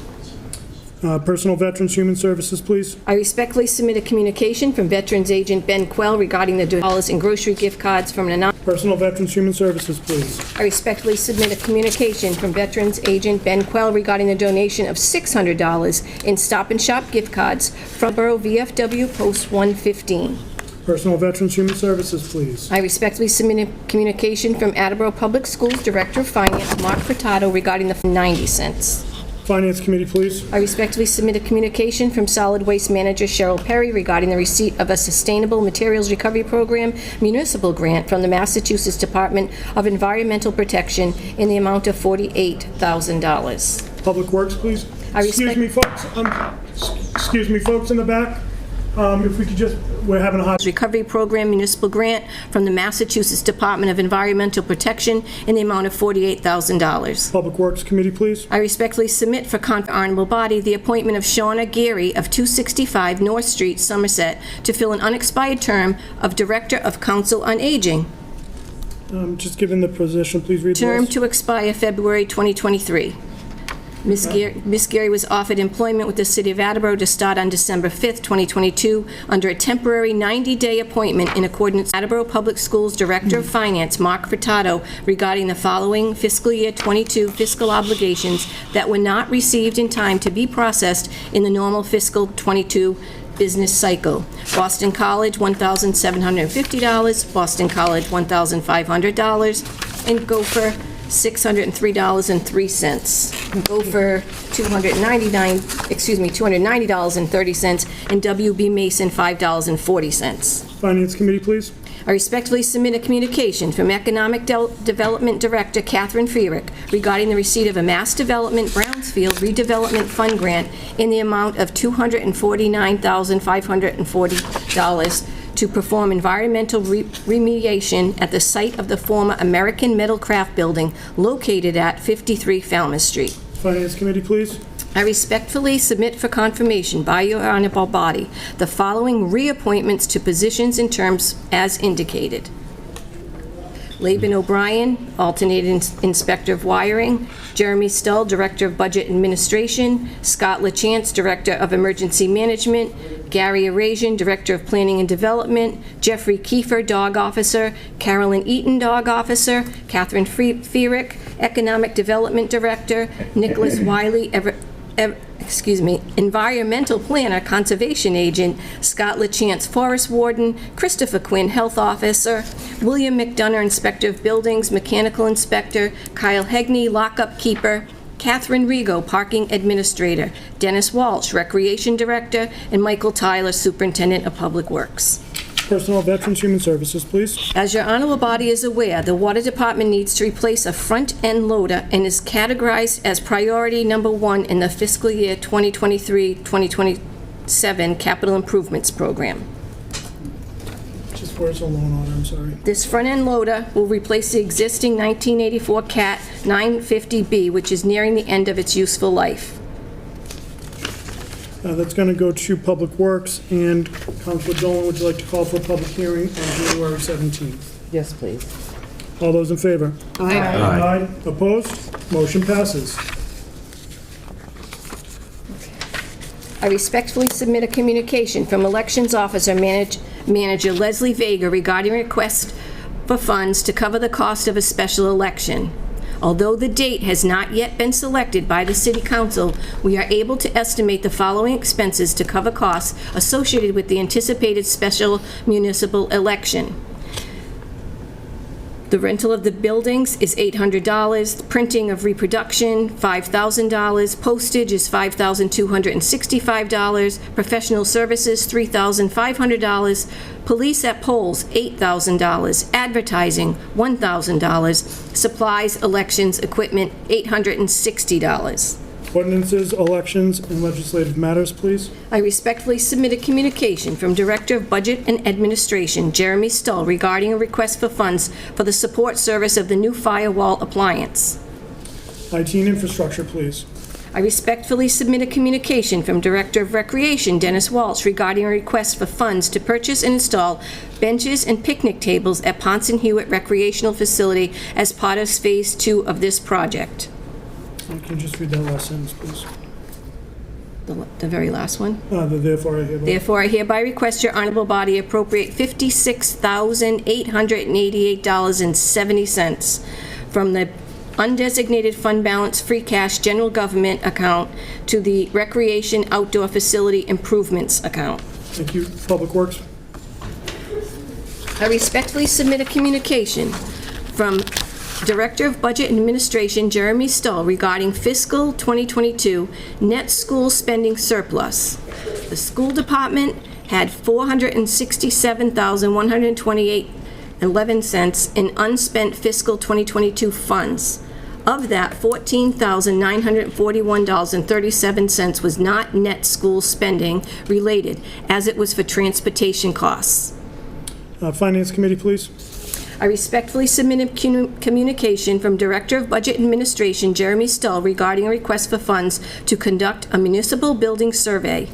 Personal Veterans Human Services, please. I respectfully submit a communication from Veterans Agent Ben Quell regarding the dollars in grocery gift cards from an anonymous. Personal Veterans Human Services, please. I respectfully submit a communication from Veterans Agent Ben Quell regarding the donation of $600 in Stop and Shop gift cards from Attleboro VFW Post 115. Personal Veterans Human Services, please. I respectfully submit a communication from Attleboro Public Schools Director of Finance Mark Furtado regarding the 90 cents. Finance Committee, please. I respectfully submit a communication from Solid Waste Manager Cheryl Perry regarding the receipt of a Sustainable Materials Recovery Program municipal grant from the Massachusetts Department of Environmental Protection in the amount of $48,000. Public Works, please. Excuse me, folks. Excuse me, folks in the back. If we could just, we're having a hot... Recovery Program municipal grant from the Massachusetts Department of Environmental Protection in the amount of $48,000. Public Works Committee, please. I respectfully submit for honorable body the appointment of Shauna Geary of 265 North Street, Somerset, to fill an unexpired term of Director of Council on Aging. Just given the position, please read the Term list. to expire February 2023. Ms. Geary was offered employment with the City of Attleboro to start on December 5th, 2022, under a temporary 90-day appointment in accordance with Attleboro Public Schools Director of Finance, Mark Furtado, regarding the following fiscal year 22 fiscal obligations that were not received in time to be processed in the normal fiscal 22 business cycle. Boston College, $1,750, Boston College, $1,500, and Gopher, $603.03. Gopher, $290.30, and WB Mason, $5.40. Finance Committee, please. I respectfully submit a communication from Economic Development Director Catherine Fierick regarding the receipt of a Mass Development Brownsfield Redevelopment Fund grant in the amount of $249,540 to perform environmental remediation at the site of the former American Metal Craft Building located at 53 Falmouth Street. Finance Committee, please. I respectfully submit for confirmation by your honorable body the following reappointments to positions and terms as indicated. Laban O'Brien, alternate inspector of wiring, Jeremy Stull, director of budget administration, Scott LaChance, director of emergency management, Gary Arasian, director of planning and development, Jeffrey Kiefer, dog officer, Carolyn Eaton, dog officer, Catherine Fierick, economic development director, Nicholas Wiley, environmental planner, conservation agent, Scott LaChance, forest warden, Christopher Quinn, health officer, William McDonough, inspector of buildings, mechanical inspector, Kyle Hegney, lockup keeper, Catherine Rigo, parking administrator, Dennis Walsh, recreation director, and Michael Tyler, superintendent of public works. Personnel, Veterans, Human Services, please. As your honorable body is aware, the water department needs to replace a front-end loader and is categorized as priority number 1 in the fiscal year 2023-2027 capital improvements program. Just where's the loan order, I'm sorry. This front-end loader will replace the existing 1984 Cat 950B, which is nearing the end of its useful life. That's going to go to Public Works, and Councilor Dolan, would you like to call for a public hearing on January 17th? Yes, please. All those in favor? Aye. Aye. Opposed? Motion passes. I respectfully submit a communication from Elections Officer Manager Leslie Vega regarding request for funds to cover the cost of a special election. Although the date has not yet been selected by the City Council, we are able to estimate the following expenses to cover costs associated with the anticipated special municipal election. The rental of the buildings is $800, the printing of reproduction, $5,000, postage is $5,265, professional services, $3,500, police at polls, $8,000, advertising, $1,000, supplies, elections, equipment, $860. Ordinances, elections, and legislative matters, please. I respectfully submit a communication from Director of Budget and Administration, Jeremy Stull, regarding a request for funds for the support service of the new firewall appliance. IT and infrastructure, please. I respectfully submit a communication from Director of Recreation, Dennis Walsh, regarding a request for funds to purchase and install benches and picnic tables at Ponce and Hewitt Recreational Facility as part of Phase 2 of this project. Can you just read that last sentence, please? The very last one. Therefore, I hereby. Therefore, I hereby request your honorable body appropriate $56,888.70 from the undesignated fund balance free cash general government account to the recreation outdoor facility improvements account. Thank you. Public Works. I respectfully submit a communication from Director of Budget and Administration Jeremy Stull regarding fiscal 2022 net school spending surplus. The school department had $467,128.11 in unspent fiscal 2022 funds. Of that, $14,941.37 was not net school spending related, as it was for transportation costs. Finance Committee, please. I respectfully submit a communication from Director of Budget Administration Jeremy Stull regarding a request for funds to conduct a municipal building survey.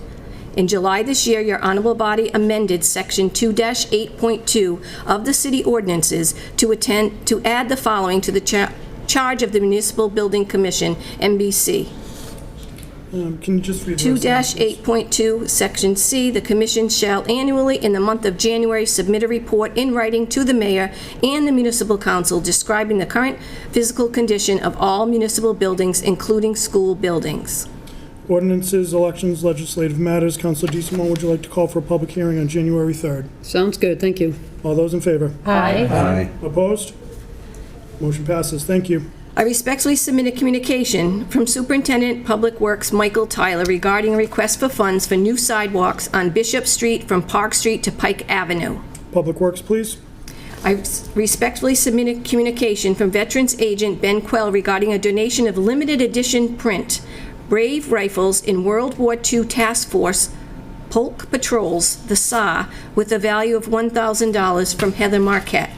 In July this year, your honorable body amended Section 2-8.2 of the city ordinances to add the following to the charge of the Municipal Building Commission, MBC. Can you just read the rest of it, 2-8.2, Section C, the commission shall annually in the month of January submit a report in writing to the mayor and the municipal council describing the current physical condition of all municipal buildings, including school buildings. Ordinances, elections, legislative matters. Councilor DeSimone, would you like to call for a public hearing on January 3rd? Sounds good, thank you. All those in favor? Aye. Opposed? Motion passes. Thank you. I respectfully submit a communication from Superintendent Public Works Michael Tyler regarding a request for funds for new sidewalks on Bishop Street from Park Street to Pike Avenue. Public Works, please. I respectfully submit a communication from Veterans Agent Ben Quell regarding a donation of limited edition print, Brave Rifles in World War II Task Force Polk Patrols, the SA, with a value of $1,000 from Heather Marquette.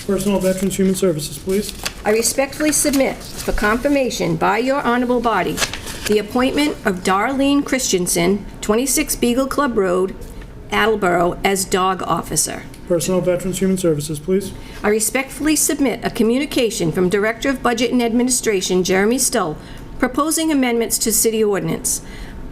Personnel, Veterans, Human Services, please. I respectfully submit for confirmation by your honorable body the appointment of Darlene Christensen, 26 Beagle Club Road, Attleboro, as dog officer. Personnel, Veterans, Human Services, please. I respectfully submit a communication from Director of Budget and Administration, Jeremy Stoll, proposing amendments to city ordinance.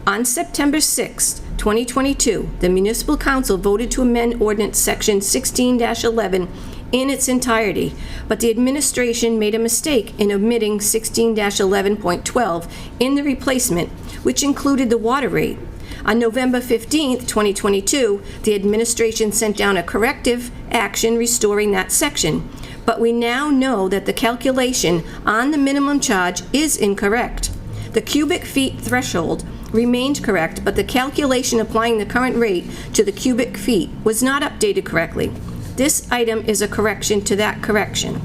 On September 6, 2022, the Municipal Council voted to amend Ordinance Section 16-11 in its entirety, but the administration made a mistake in omitting 16-11.12 in the replacement, which included the water rate. On November 15, 2022, the administration sent down a corrective action restoring that section, but we now know that the calculation on the minimum charge is incorrect. The cubic feet threshold remained correct, but the calculation applying the current rate to the cubic feet was not updated correctly. This item is a correction to that correction.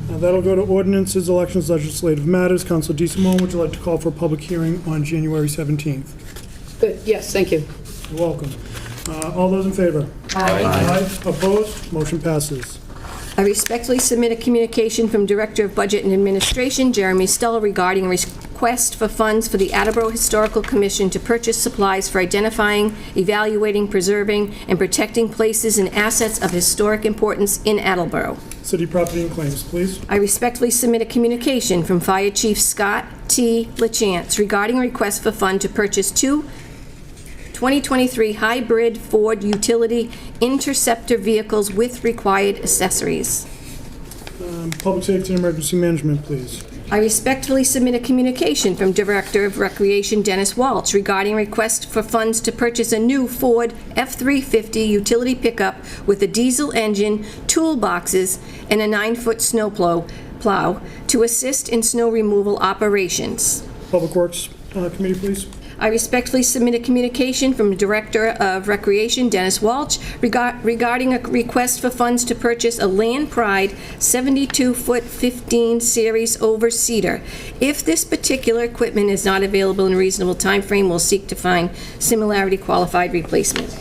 That'll go to ordinances, elections, legislative matters. Council DeSimone, would you like to call for a public hearing on January 17th? Good, yes, thank you. You're welcome. All those in favor? Aye. Opposed? Motion passes. I respectfully submit a communication from Director of Budget and Administration, Jeremy Stoll, regarding a request for funds for the Attleboro Historical Commission to purchase supplies for identifying, evaluating, preserving, and protecting places and assets of historic importance in Attleboro. City property and claims, please. I respectfully submit a communication from Fire Chief Scott T. LaChance regarding a request for funds to purchase two 2023 hybrid Ford utility interceptor vehicles with required accessories. Public safety and emergency management, please. I respectfully submit a communication from Director of Recreation Dennis Walsh regarding request for funds to purchase a new Ford F-350 utility pickup with a diesel engine, toolboxes, and a 9-foot snow plow to assist in snow removal operations. Public Works Committee, please. I respectfully submit a communication from Director of Recreation Dennis Walsh regarding a request for funds to purchase a Land Pride 72-foot 15 series over cedar. If this particular equipment is not available in a reasonable time frame, we'll seek to find similarity qualified replacement.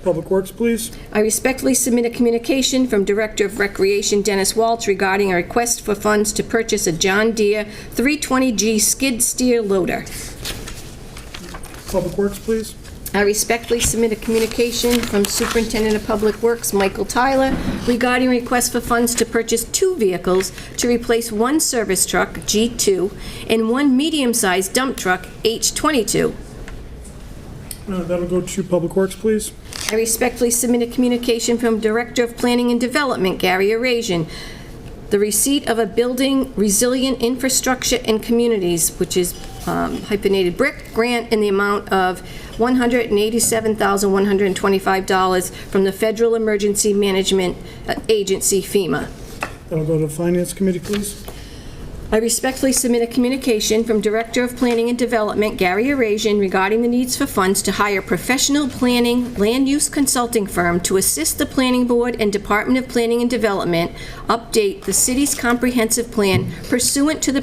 Public Works, please. I respectfully submit a communication from Director of Recreation Dennis Walsh regarding a request for funds to purchase a John Deere 320G skid steer loader. Public Works, please. I respectfully submit a communication from Superintendent of Public Works, Michael Tyler, regarding request for funds to purchase two vehicles to replace one service truck, G2, and one medium-sized dump truck, H22. That'll go to Public Works, please. I respectfully submit a communication from Director of Planning and Development, Gary Arasian, the receipt of a building resilient infrastructure and communities, which is hyphenated BRIC grant in the amount of $187,125 from the Federal Emergency Management Agency, FEMA. That'll go to Finance Committee, please. I respectfully submit a communication from Director of Planning and Development, Gary Arasian, regarding the needs for funds to hire professional planning, land use consulting firm to assist the Planning Board and Department of Planning and Development update the city's comprehensive plan pursuant to the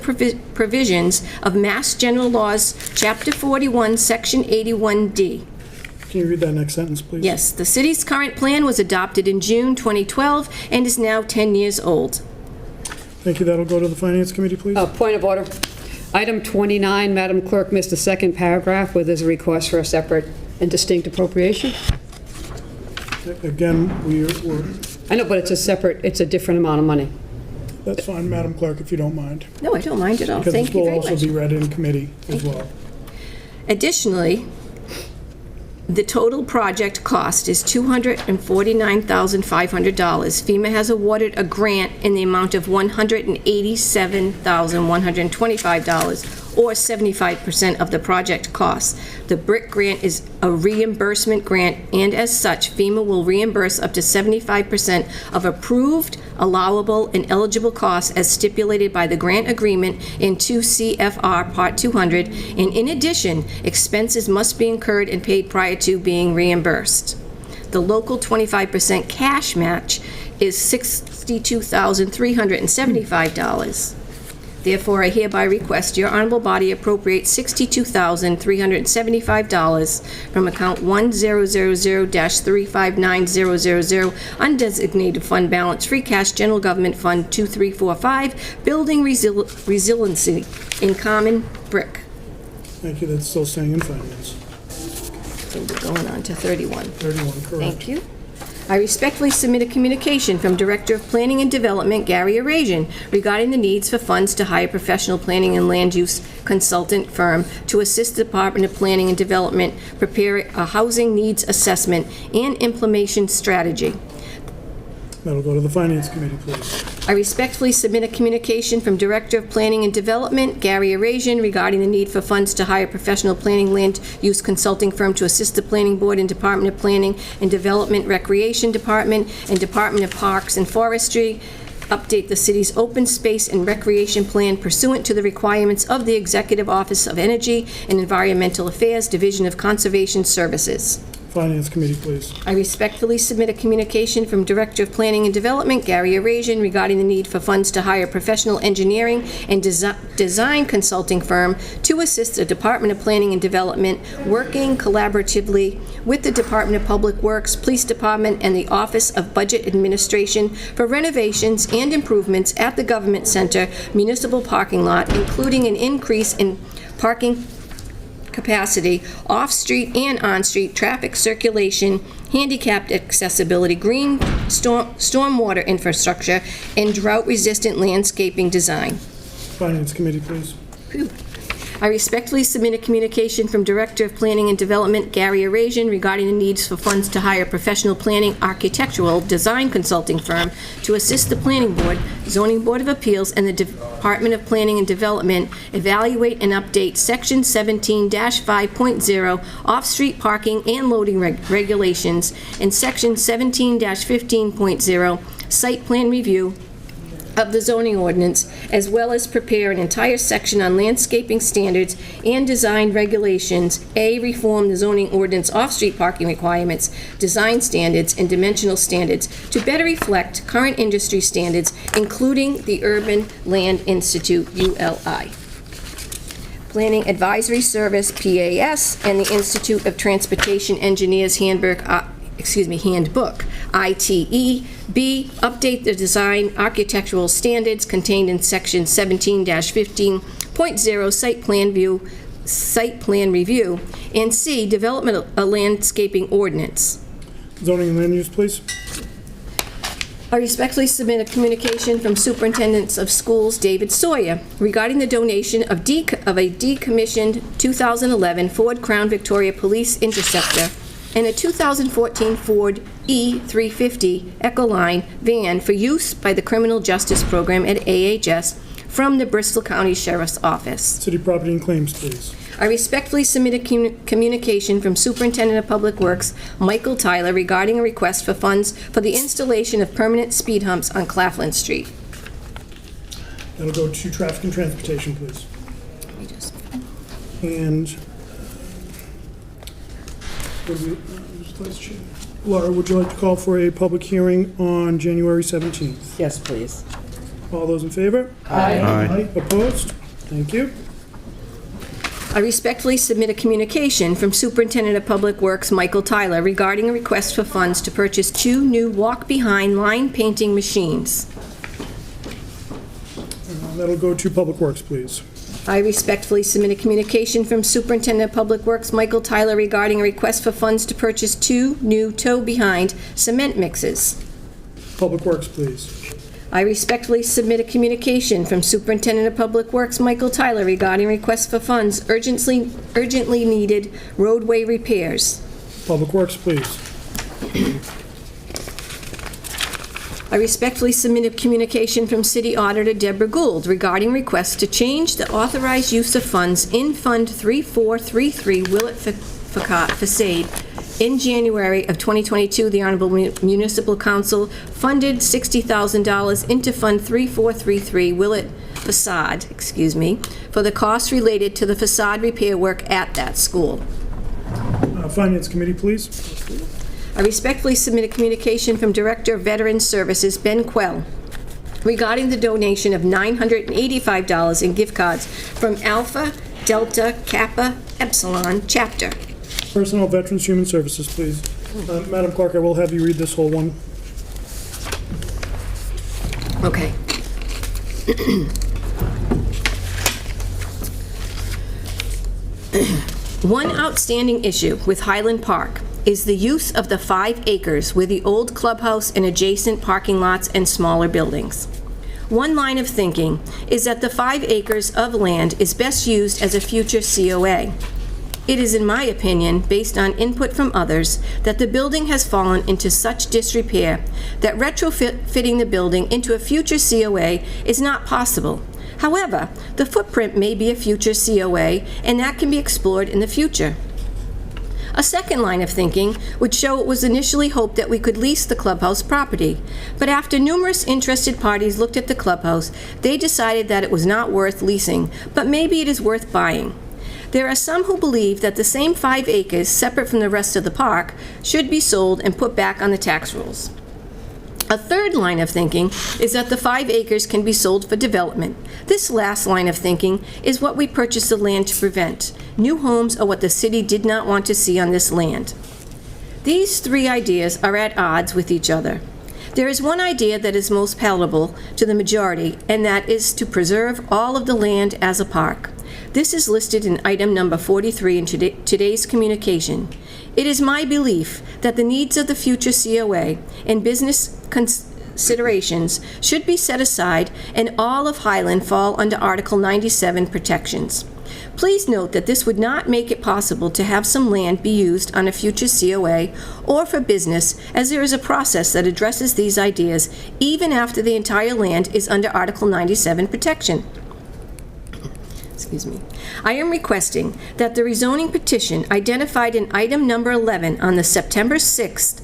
provisions of Mass General Laws, Chapter 41, Section 81D. Can you read that next sentence, please? Yes. The city's current plan was adopted in June 2012 and is now 10 years old. Thank you. That'll go to the Finance Committee, please. Point of order. Item 29, Madam Clerk missed the second paragraph where there's a request for a separate and distinct appropriation. Again, we're... I know, but it's a different amount of money. That's fine, Madam Clerk, if you don't mind. No, I don't mind at all. Thank you very much. Because this will also be read in committee as well. Additionally, the total project cost is $249,500. FEMA has awarded a grant in the amount of $187,125, or 75% of the project cost. The BRIC grant is a reimbursement grant, and as such, FEMA will reimburse up to 75% of approved, allowable, and eligible costs as stipulated by the grant agreement in 2 CFR Part 200, and in addition, expenses must be incurred and paid prior to being reimbursed. The local 25% cash match is $62,375. Therefore, I hereby request your honorable body appropriate $62,375 from account 1000-359000 undesignated fund balance, free cash, general government fund 2345, building resiliency in common BRIC. Thank you. That's still staying in finance. So we're going on to 31. 31, correct. Thank you. I I respectfully submit a communication from Director of Planning and Development, Gary Arazian, regarding the needs for funds to hire professional planning and land use consultant firm to assist the Department of Planning and Development prepare a housing needs assessment and implementation strategy. That'll go to the Finance Committee, please. I respectfully submit a communication from Director of Planning and Development, Gary Arazian, regarding the need for funds to hire professional planning land use consulting firm to assist the Planning Board and Department of Planning and Development, Recreation Department, and Department of Parks and Forestry, update the city's open space and recreation plan pursuant to the requirements of the Executive Office of Energy and Environmental Affairs, Division of Conservation Services. Finance Committee, please. I respectfully submit a communication from Director of Planning and Development, Gary Arazian, regarding the need for funds to hire professional engineering and design consulting firm to assist the Department of Planning and Development, working collaboratively with the Department of Public Works, Police Department, and the Office of Budget Administration for renovations and improvements at the Government Center municipal parking lot, including an increase in parking capacity, off-street and on-street traffic circulation, handicapped accessibility, green stormwater infrastructure, and drought-resistant landscaping design. Finance Committee, please. Phew. I respectfully submit a communication from Director of Planning and Development, Gary Arazian, regarding the needs for funds to hire professional planning architectural design consulting firm to assist the Planning Board, Zoning Board of Appeals, and the Department of Planning and Development evaluate and update Section 17-5.0 off-street parking and loading regulations and Section 17-15.0 site plan review of the zoning ordinance, as well as prepare an entire section on landscaping standards and design regulations, reform the zoning ordinance off-street parking requirements, design standards, and dimensional standards to better reflect current industry standards, including the Urban Land Institute, ULI. Planning Advisory Service, PAS, and the Institute of Transportation Engineers Handbook, ITE. B, update the design architectural standards contained in Section 17-15.0 site plan review. And C, development a landscaping ordinance. Zoning and land use, please. I respectfully submit a communication from Superintendent of Schools David Sawyer regarding the donation of a decommissioned 2011 Ford Crown Victoria Police Interceptor and a 2014 Ford E350 Ecoline van for use by the Criminal Justice Program at AHS from the Bristol County Sheriff's Office. City Property and Claims, please. I respectfully submit a communication from Superintendent of Public Works Michael Tyler regarding a request for funds for the installation of permanent speed humps on Claflin Street. That'll go to Traffic and Transportation, please. And Laura, would you like to call for a public hearing on January 17th? Yes, please. All those in favor? Aye. Opposed? Thank you. I respectfully submit a communication from Superintendent of Public Works Michael Tyler regarding a request for funds to purchase 2 new walk-behind line painting machines. That'll go to Public Works, please. I respectfully submit a communication from Superintendent of Public Works Michael Tyler regarding a request for funds to purchase 2 new tow-behind cement mixers. Public Works, please. I respectfully submit a communication from Superintendent of Public Works Michael Tyler regarding requests for funds urgently needed roadway repairs. Public Works, please. I respectfully submit a communication from City Auditor Deborah Gould regarding requests to change the authorized use of funds in Fund 3433 Willett Facade. In January of 2022, the Honorable Municipal Council funded $60,000 into Fund 3433 Willett Facade, for the costs related to the facade repair work at that school. Finance Committee, please. I respectfully submit a communication from Director of Veterans Services, Ben Quell, regarding the donation of $985 in gift cards from Alpha Delta Kappa Epsilon Chapter. Personnel, Veterans, Human Services, please. Madam Clerk, I will have you read this whole one. Okay. One outstanding issue with Highland Park. is the use of the 5 acres with the old clubhouse and adjacent parking lots and smaller buildings. One line of thinking is that the 5 acres of land is best used as a future COA. It is, in my opinion, based on input from others, that the building has fallen into such disrepair that retrofitting the building into a future COA is not possible. However, the footprint may be a future COA, and that can be explored in the future. A second line of thinking would show it was initially hoped that we could lease the clubhouse property, but after numerous interested parties looked at the clubhouse, they decided that it was not worth leasing, but maybe it is worth buying. There are some who believe that the same 5 acres, separate from the rest of the park, should be sold and put back on the tax rolls. A third line of thinking is that the 5 acres can be sold for development. This last line of thinking is what we purchased the land to prevent. New homes are what the city did not want to see on this land. These 3 ideas are at odds with each other. There is one idea that is most palatable to the majority, and that is to preserve all of the land as a park. This is listed in item number 43 in today's communication. It is my belief that the needs of the future COA and business considerations should be set aside and all of Highland fall under Article 97 protections. Please note that this would not make it possible to have some land be used on a future COA or for business, as there is a process that addresses these ideas even after the entire land is under Article 97 protection. Excuse me. I am requesting that the rezoning petition identified in item number 11 on the September 6th,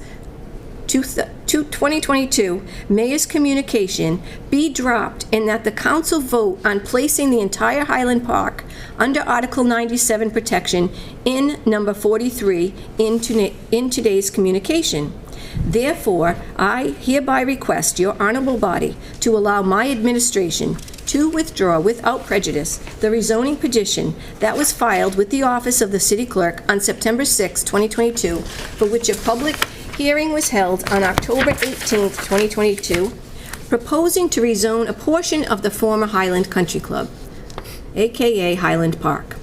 2022 Mayor's communication be dropped and that the council vote on placing the entire Highland Park under Article 97 protection in number 43 in today's communication. Therefore, I hereby request your honorable body to allow my administration to withdraw without prejudice the rezoning petition that was filed with the office of the city clerk on September 6, 2022, for which a public hearing was held on October 18, 2022, proposing to rezone a portion of the former Highland Country Club, aka Highland Park.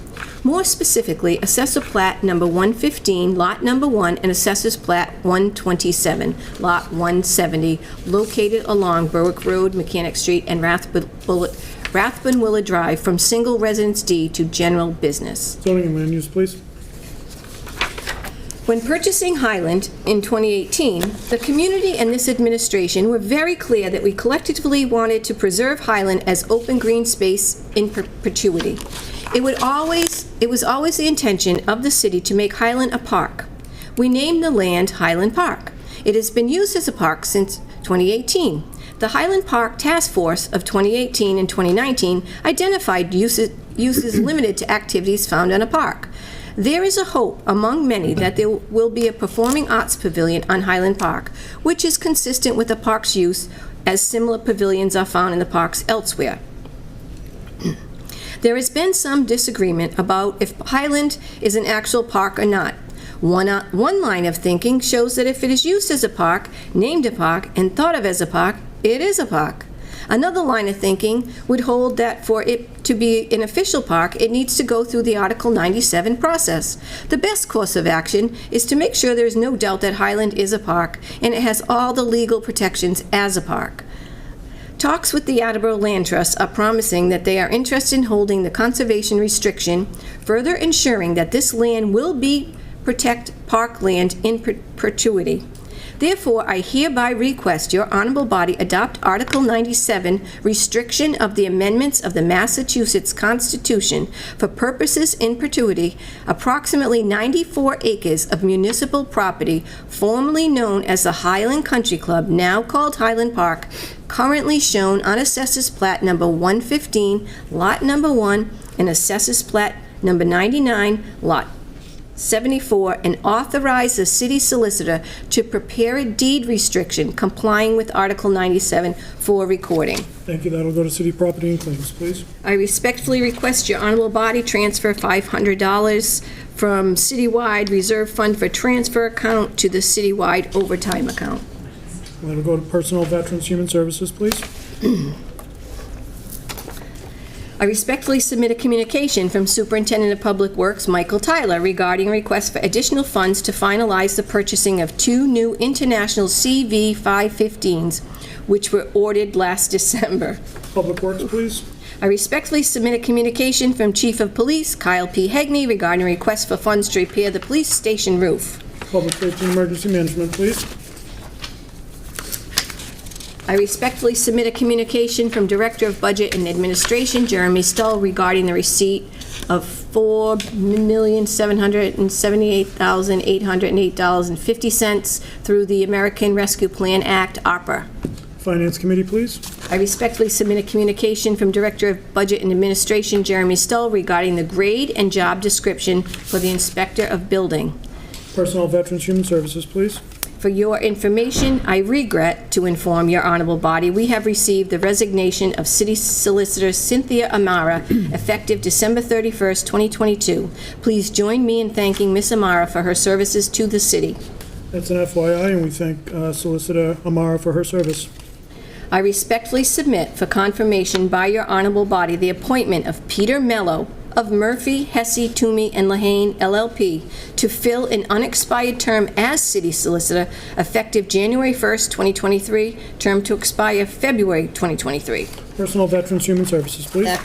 More specifically, Assessor Plat number 115, Lot number 1, and Assessor's Plat 127, Lot 170, located along Berwick Road, Mechanic Street, and Rathbun-Willard Drive from single residence D to general business. Zoning and land use, please. When purchasing Highland in 2018, the community and this administration were very clear that we collectively wanted to preserve Highland as open green space in perpetuity. It was always the intention of the city to make Highland a park. We named the land Highland Park. It has been used as a park since 2018. The Highland Park Task Force of 2018 and 2019 identified uses limited to activities found in a park. There is a hope among many that there will be a performing arts pavilion on Highland Park, which is consistent with the park's use, as similar pavilions are found in the parks elsewhere. There has been some disagreement about if Highland is an actual park or not. One line of thinking shows that if it is used as a park, named a park, and thought of as a park, it is a park. Another line of thinking would hold that for it to be an official park, it needs to go through the Article 97 process. The best course of action is to make sure there is no doubt that Highland is a park and it has all the legal protections as a park. Talks with the Attleboro Land Trust are promising that they are interested in holding the conservation restriction, further ensuring that this land will be protect parkland in perpetuity. Therefore, I hereby request your honorable body adopt Article 97, restriction of the amendments of the Massachusetts Constitution for purposes in perpetuity, approximately 94 acres of municipal property, formerly known as the Highland Country Club, now called Highland Park, currently shown on Assessors Plat number 115, Lot number 1, and Assessors Plat number 99, Lot 74, and authorize the city solicitor to prepare a deed restriction complying with Article 97 for recording. Thank you. That'll go to city property and claims, please. I respectfully request your honorable body transfer $500 from citywide reserve fund for transfer account to the citywide overtime account. That'll go to personnel, veterans, human services, please. I respectfully submit a communication from Superintendent of Public Works Michael Tyler regarding a request for additional funds to finalize the purchasing of 2 new International CV-515s, which were ordered last December. Public Works, please. I respectfully submit a communication from Chief of Police Kyle P. Hegney regarding a request for funds to repair the police station roof. Public Safety and Emergency Management, please. I respectfully submit a communication from Director of Budget and Administration Jeremy Stull regarding the receipt of $4,778,808.50 through the American Rescue Plan Act, ARPA. Finance Committee, please. I respectfully submit a communication from Director of Budget and Administration Jeremy Stull regarding the grade and job description for the Inspector of Building. Personnel, Veterans, Human Services, please. For your information, I regret to inform your honorable body, we have received the resignation of City Solicitor Cynthia Amara, effective December 31st, 2022. Please join me in thanking Ms. Amara for her services to the city. That's an FYI, and we thank Solicitor Amara for her service. I respectfully submit for confirmation by your honorable body the appointment of Peter Mello of Murphy, Hesse, Toomey, and Lehane LLP to fill an unexpired term as city solicitor effective January 1st, 2023, term to expire February 2023. Personnel, Veterans, Human Services, please.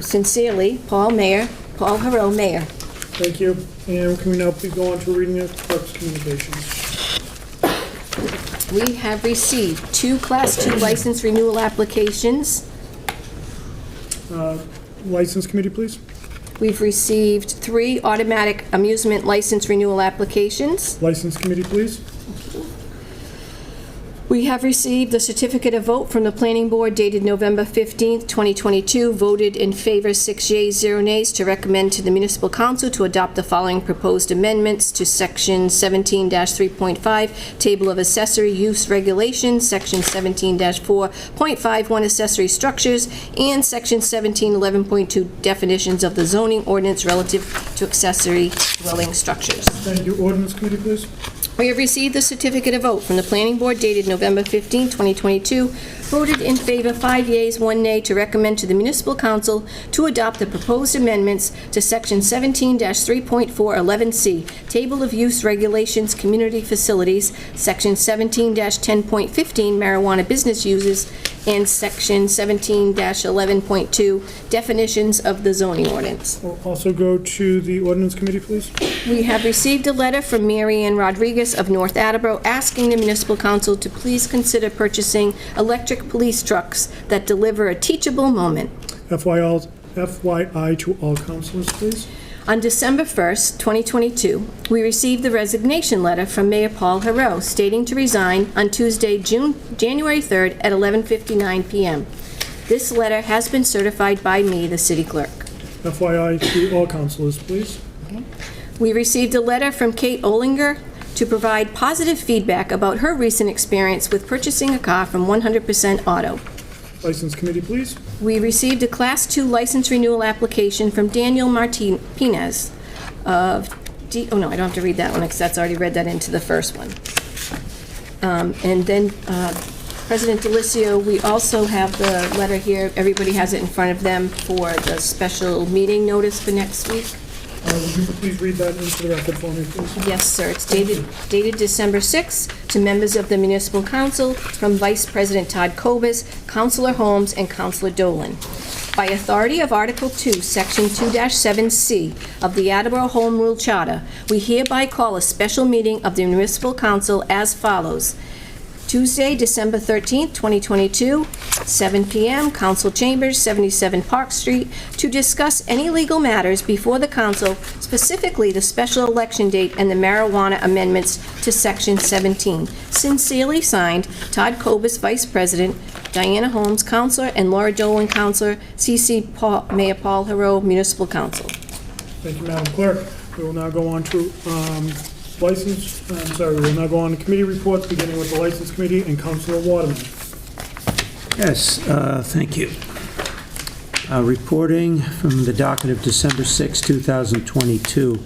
Sincerely, Paul Harrell, Mayor. Thank you. And can we now please go on to reading of clerk's communications? We have received 2 Class 2 license renewal applications. License Committee, please. We've received 3 automatic amusement license renewal applications. License Committee, please. We have received the certificate of vote from the Planning Board dated November 15th, 2022, voted in favor 6 yeas, 0 nays, to recommend to the Municipal Council to adopt the following proposed amendments to Section 17-3.5, Table of Accessory Use Regulations, Section 17-4.51, Accessory Structures, and Section 17-11.2, Definitions of the Zoning Ordinance relative to accessory dwelling structures. Thank you. Ordinance Committee, please. We have received the certificate of vote from the Planning Board dated November 15, 2022, voted in favor 5 yeas, 1 nay, to recommend to the Municipal Council to adopt the proposed amendments to Section 17-3.411C, Table of Use Regulations, Community Facilities, Section 17-10.15, Marijuana Business Uses, and Section 17-11.2, Definitions of the Zoning Ordinance. We'll also go to the Ordinance Committee, please. We have received a letter from Mary Ann Rodriguez of North Attleboro asking the Municipal Council to please consider purchasing electric police trucks that deliver a teachable moment. FYI to all councilors, please. On December 1st, 2022, we received the resignation letter from Mayor Paul Harrell stating to resign on Tuesday, January 3rd at 11:59 p.m. This letter has been certified by me, the city clerk. FYI to all councilors, please. We received a letter from Kate Olinger to provide positive feedback about her recent experience with purchasing a car from 100% Auto. License Committee, please. We received a Class 2 license renewal application from Daniel Martinez of oh no, I don't have to read that one because that's already read that into the first one. And then President Delicio, we also have the letter here. Everybody has it in front of them for the special meeting notice for next week. Would you please read that into the record for me, please? Yes, sir. It's dated December 6th to members of the Municipal Council from Vice President Todd Kobus, Councilor Holmes, and Councilor Dolan. By authority of Article 2, Section 2-7C of the Attleboro Home Rule Charter, we hereby call a special meeting of the Municipal Council as follows. Tuesday, December 13th, 2022, 7 p.m., Council Chambers, 77 Park Street, to discuss any legal matters before the council, specifically the special election date and the marijuana amendments to Section 17. Sincerely signed, Todd Kobus, Vice President, Diana Holmes, Councilor, and Laura Dolan, Councilor, CC Mayor Paul Harrell, Municipal Council. Thank you, Madam Clerk. We will now go on to we'll now go on to committee reports, beginning with the License Committee and Councilor Waterman. Yes, thank you. Reporting from the docket of December 6, 2022.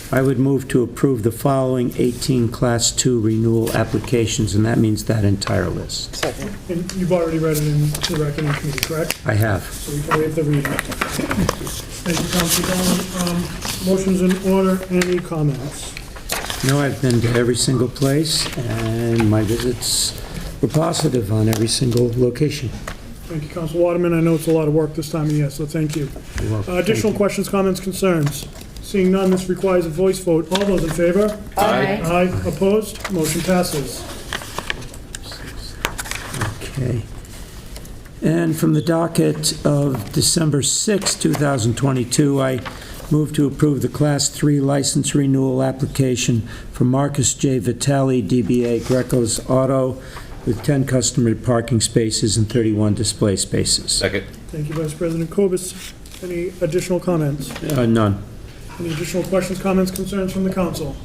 I would move to approve the following 18 Class 2 renewal applications, and that means that entire list. Second. And you've already read it into the record in committee, correct? I have. So we can waive the reading. Thank you, Councilor Dolan. Motion's in order. Any comments? No, I've been to every single place, and my visits were positive on every single location. Thank you, Councilor Waterman. I know it's a lot of work this time of year, so thank you. You're welcome. Additional questions, comments, concerns? Seeing none, this requires a voice vote. All those in favor? Aye. Aye. Opposed? Motion passes. Okay. And from the docket of December 6, 2022, I move to approve the Class 3 license renewal application for Marcus J. Vitale, DBA Greco's Auto, with 10 customer parking spaces and 31 display spaces. Second. Thank you, Vice President Cobus. Any additional comments? None. Any additional questions, comments, concerns from the council?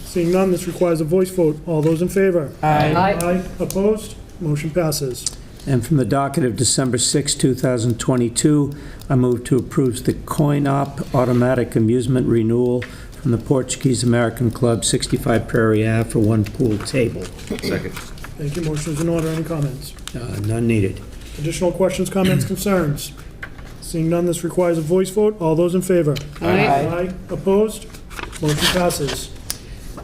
Seeing none, this requires a voice vote. All those in favor? Aye. Aye. Opposed? Motion passes. And from the docket of December 6, 2022, I move to approve the Coin-Op automatic amusement renewal from the Portuguese American Club, 65 Prairie Ave, for one pool table. Second. Thank you. Motion is in order. Any comments? None needed. Additional questions, comments, concerns? Seeing none, this requires a voice vote. All those in favor? Aye. Aye. Opposed? Motion passes.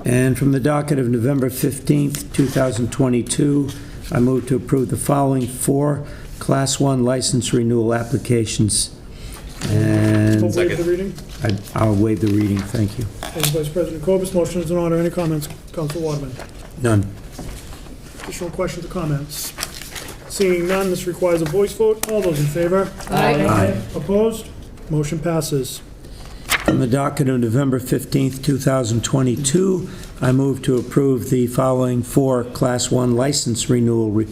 And from the docket of November 15th, 2022, I move to approve the following 4 Class 1 license renewal applications. And We'll waive the reading. I'll waive the reading, thank you. Thank you, Vice President Cobus. Motion is in order. Any comments, Council Waterman? None. Additional questions or comments? Seeing none, this requires a voice vote. All those in favor? Aye. Opposed? Motion passes. From the docket of November 15th, 2022, I move to approve the following 4 Class 1 license renewal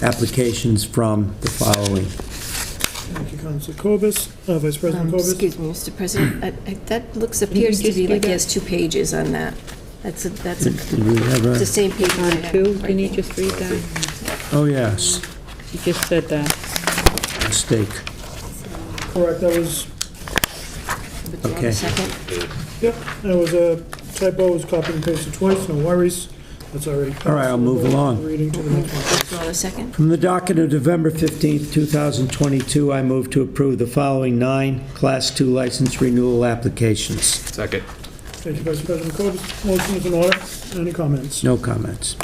applications from the following. Thank you, Council Cobus. Vice President Cobus? Excuse me, Mr. President, that appears to be like he has 2 pages on that. That's Did we have the a, same page. I have Two, right can you there. just read that? oh, yes, You just said that. mistake. Correct, that was, But do you want Okay. a second? yep, that was a typo, it was copied and pasted twice, no worries. That's already passed. All right, I'll move We'll go along. Reading to the next one. Do you want a second? From the docket of November 15th, 2022, I move to approve the following 9 Class 2 license renewal applications. Second. Thank you, Vice President Cobus. Motion is in order. Any comments? No comments.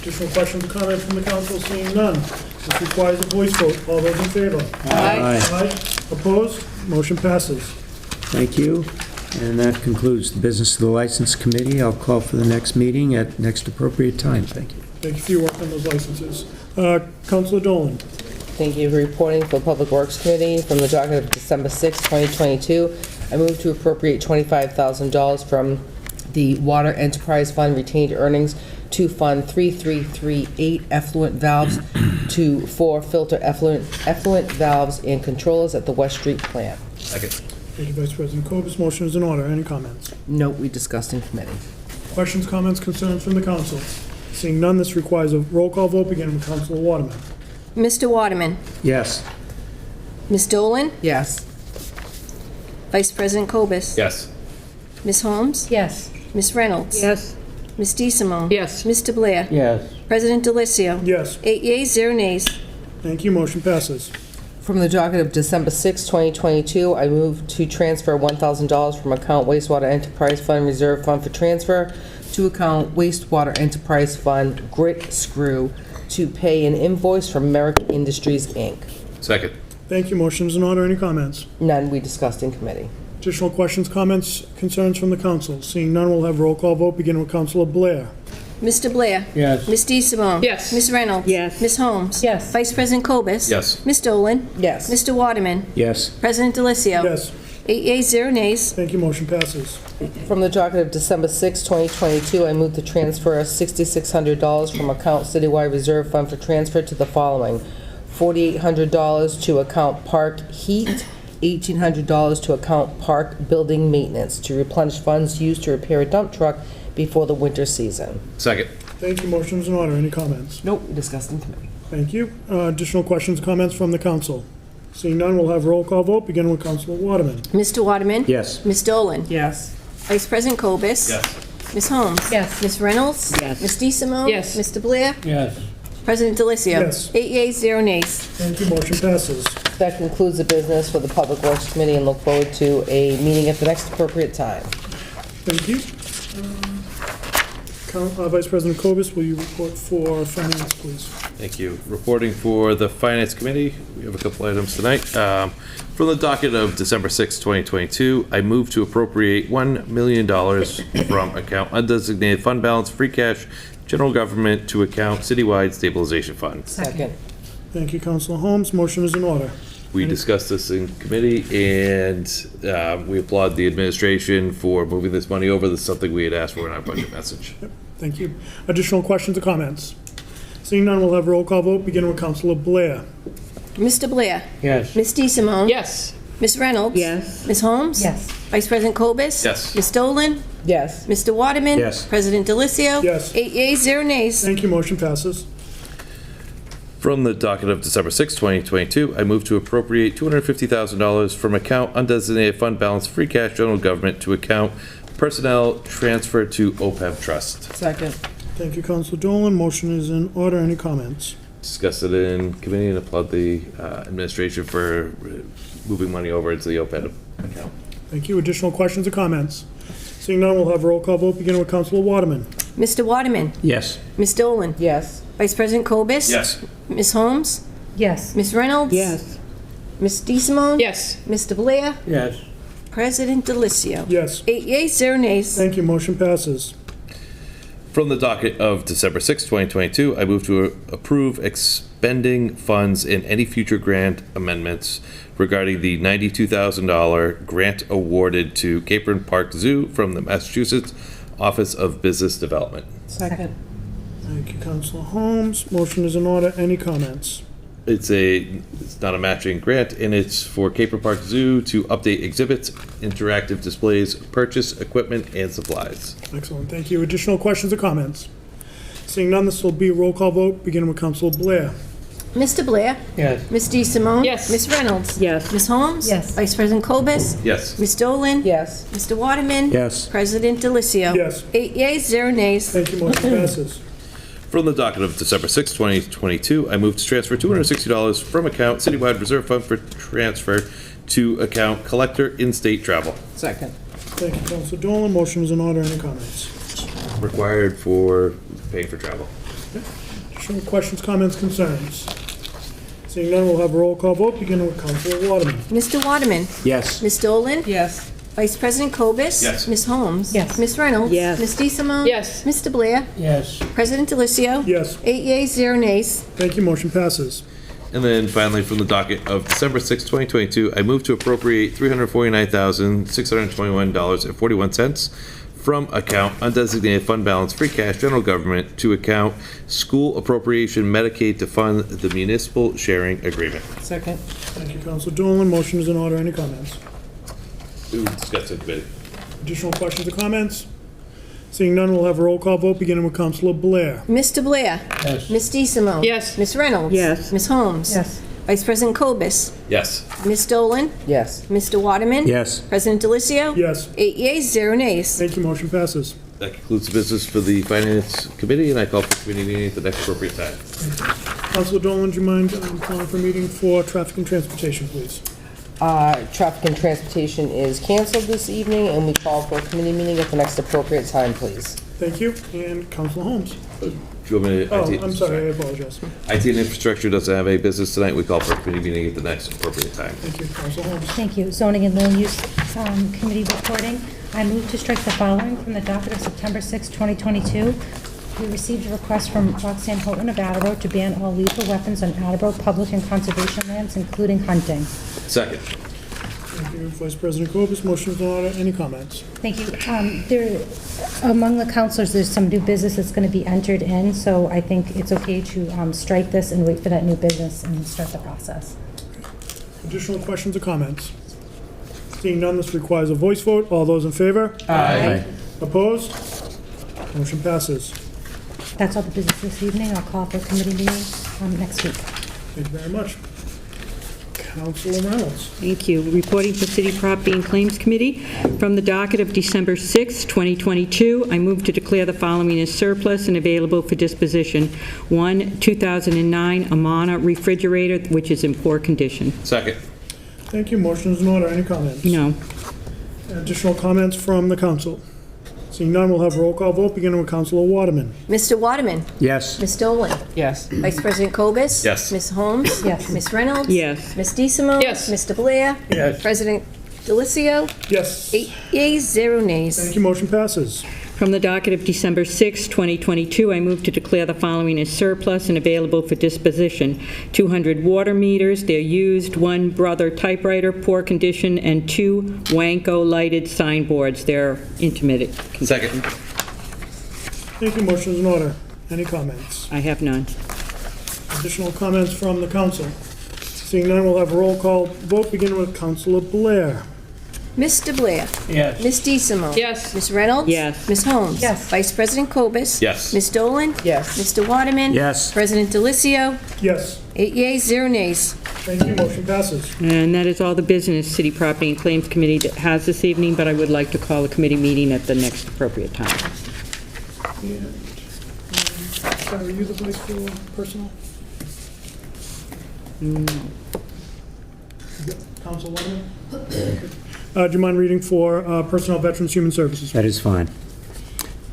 Additional questions or comments from the council? Seeing none. This requires a voice vote. All those in favor? Aye. Aye. Opposed? Motion passes. Thank you. And that concludes the business of the License Committee. I'll call for the next meeting at next appropriate time. Thank you. Thank you for your work on those licenses. Councilor Dolan. Thank you for reporting for the Public Works Committee. From the docket of December 6, 2022, I move to appropriate $25,000 from the Water Enterprise Fund retained earnings to Fund 3338 effluent valves for filter effluent valves and controllers at the West Street plant. Second. Thank you, Vice President Cobus. Motion is in order. Any comments? Note we discussed in committee. Questions, comments, concerns from the council? Seeing none, this requires a roll call vote, beginning with Councilor Waterman. Mr. Waterman? Yes. Ms. Dolan? Yes. Vice President Cobus? Yes. Ms. Holmes? Yes. Ms. Reynolds? Yes. Ms. DeSimone? Yes. Mr. Blair? Yes. President Delicio? Yes. 8 yeas, 0 nays. Thank you. Motion passes. From the docket of December 6, 2022, I move to transfer $1,000 from account wastewater enterprise fund reserve fund for transfer to account wastewater enterprise fund grit screw to pay an invoice from Merrick Industries, Inc. Second. Thank you. Motion is in order. Any comments? None we discussed in committee. Additional questions, comments, concerns from the council? Seeing none, we'll have roll call vote, beginning with Councilor Blair. Mr. Blair? Yes. Ms. DeSimone? Yes. Ms. Reynolds? Yes. Ms. Holmes? Yes. Vice President Cobus? Yes. Ms. Dolan? Yes. Mr. Waterman? Yes. President Delicio? Yes. 8 yeas, 0 nays. Thank you. Motion passes. From the docket of December 6, 2022, I move to transfer $6,600 from account citywide reserve fund for transfer to the following: $4,800 to account park heat, $1,800 to account park building maintenance to replenish funds used to repair a dump truck before the winter season. Second. Thank you. Motion is in order. Any comments? Nope, we discussed in committee. Thank you. Additional questions, comments from the council? Seeing none, we'll have roll call vote, beginning with Councilor Waterman. Mr. Waterman? Yes. Ms. Dolan? Yes. Vice President Cobus? Yes. Ms. Holmes? Yes. Ms. Reynolds? Yes. Ms. DeSimone? Yes. Mr. Blair? Yes. President Delicio? Yes. 8 yeas, 0 nays. Thank you, motion passes. That concludes the business for the Public Works Committee, and look forward to a meeting at the next appropriate time. Thank you. Vice President Cobus, will you report for finance, please? Thank you. Reporting for the Finance Committee, we have a couple items tonight. From the docket of December 6, 2022, I move to appropriate $1 million from account undesignated fund balance free cash general government to account citywide stabilization fund. Second. Thank you, Councilor Holmes. Motion is in order. We discussed this in committee, and we applaud the administration for moving this money over. This is something we had asked for in our budget message. Thank you. Additional questions or comments? Seeing none, we'll have a roll call vote, beginning with Councilor Blair. Mr. Blair? Yes. Ms. DeSimone? Yes. Ms. Reynolds? Yes. Ms. Holmes? Yes. Vice President Cobus? Yes. Ms. Dolan? Yes. Mr. Waterman? Yes. President Delicio? Yes. 8 yeas, 0 nays. Thank you, motion passes. From the docket of December 6, 2022, I move to appropriate $250,000 from account undesignated fund balance free cash general government to account personnel transfer to OPEB trust. Second. Thank you, Councilor Dolan. Motion is in order. Any comments? Discussed it in committee and applaud the administration for moving money over into the OPEB account. Thank you. Additional questions or comments? Seeing none, we'll have a roll call vote, beginning with Councilor Waterman. Mr. Waterman? Yes. Ms. Dolan? Yes. Vice President Cobus? Yes. Ms. Holmes? Yes. Ms. Reynolds? Yes. Ms. DeSimone? Yes. Mr. Blair? Yes. President Delicio? Yes. 8 yeas, 0 nays. Thank you. Motion passes. From the docket of December 6, 2022, I move to approve expending funds in any future grant amendments regarding the $92,000 grant awarded to Capron Park Zoo from the Massachusetts Office of Business Development. Second. Thank you, Councilor Holmes. Motion is in order. Any comments? It's not a matching grant, and it's for Capron Park Zoo to update exhibits, interactive displays, purchase equipment, and supplies. Excellent. Thank you. Additional questions or comments? Seeing none, this will be a roll call vote, beginning with Councilor Blair. Mr. Blair? Yes. Ms. DeSimone? Yes. Ms. Reynolds? Yes. Ms. Holmes? Yes. Vice President Cobus? Yes. Ms. Dolan? Yes. Mr. Waterman? Yes. President Delicio? Yes. 8 yeas, 0 nays. Thank you. Motion passes. From the docket of December 6, 2022, I move to transfer $260 from account Citywide Reserve Fund for transfer to account Collector In-State Travel. Second. Thank you, Councilor Dolan. Motion is in order. Any comments? Required for paying for travel. Additional questions, comments, concerns? Seeing none, we'll have a roll call vote, beginning with Councilor Waterman. Mr. Waterman? Yes. Ms. Dolan? Yes. Vice President Cobus? Yes. Ms. Holmes? Yes. Ms. Reynolds? Yes. Ms. DeSimone? Yes. Mr. Blair? Yes. President Delicio? Yes. 8 yeas, 0 nays. Thank you. Motion passes. And then finally, from the docket of December 6, 2022, I move to appropriate $349,621.41 from account undesignated fund balance free cash general government to account school appropriation Medicaid to fund the municipal sharing agreement. Second. Thank you, Councilor Dolan. Motion is in order. Any comments? We discussed it a bit. Additional questions or comments? Seeing none, we'll have a roll call vote, beginning with Councilor Blair. Mr. Blair? Yes. Ms. DeSimone? Yes. Ms. Reynolds? Yes. Ms. Holmes? Yes. Vice President Cobus? Yes. Ms. Dolan? Yes. Mr. Waterman? Yes. President Delicio? Yes. 8 yeas, 0 nays. Thank you. Motion passes. That concludes the business for the Finance Committee, and I call for committee meeting at the next appropriate time. Councilor Dolan, do you mind calling for a meeting for Traffic and Transportation, please? Traffic and Transportation is canceled this evening, and we call for a committee meeting at the next appropriate time, please. Thank you. And Councilor Holmes. Do you want me to? Oh, I'm sorry. I apologize. IT and Infrastructure doesn't have any business tonight. We call for a committee meeting at the next appropriate time. Thank you, Councilor Holmes. Thank you. Zoning and Land Use Committee reporting. I move to strike the following from the docket of September 6, 2022. We received a request from Roxanne Houghton of Attleboro to ban all lethal weapons on Attleboro public and conservation lands, including hunting. Second. Thank you, Vice President Cobus. Motion is in order. Any comments? Thank you. Among the councilors, there's some new business that's going to be entered in, so I think it's okay to strike this and wait for that new business and start the process. Additional questions or comments? Seeing none, this requires a voice vote. All those in favor? Aye. Opposed? Motion passes. That's all the business this evening. I'll call for a committee meeting next week. Thank you very much. Councilor Reynolds. Thank you. Reporting for City Property and Claims Committee. From the docket of December 6, 2022, I move to declare the following as surplus and available for disposition. 1, 2009 Amana refrigerator, which is in poor condition. Second. Thank you. Motion is in order. Any comments? No. Additional comments from the council? Seeing none, we'll have a roll call vote, beginning with Councilor Waterman. Mr. Waterman? Yes. Ms. Dolan? Yes. Vice President Cobus? Yes. Ms. Holmes? Yes. Ms. Reynolds? Yes. Ms. DeSimone? Yes. Mr. Blair? Yes. President Delicio? Yes. 8 yeas, 0 nays. Thank you. Motion passes. From the docket of December 6, 2022, I move to declare the following as surplus and available for disposition. 200 water meters, they're used, 1 Brother typewriter, poor condition, and 2 Wanko lighted signboards, they're intermittent. Second. Thank you. Motion is in order. Any comments? I have none. Additional comments from the council? Seeing none, we'll have a roll call vote, beginning with Councilor Blair. Mr. Blair? Yes. Ms. DeSimone? Yes. Ms. Reynolds? Yes. Ms. Holmes? Yes. Vice President Cobus? Yes. Ms. Dolan? Yes. Mr. Waterman? Yes. President Delicio? Yes. 8 yeas, 0 nays. Thank you. Motion passes. And that is all the business City Property and Claims Committee has this evening, but I would like to call a committee meeting at the next appropriate time. And, Sarah, are you the vice for personnel? Council Waterman? Do you mind reading for Personnel, Veterans, Human Services? That is fine.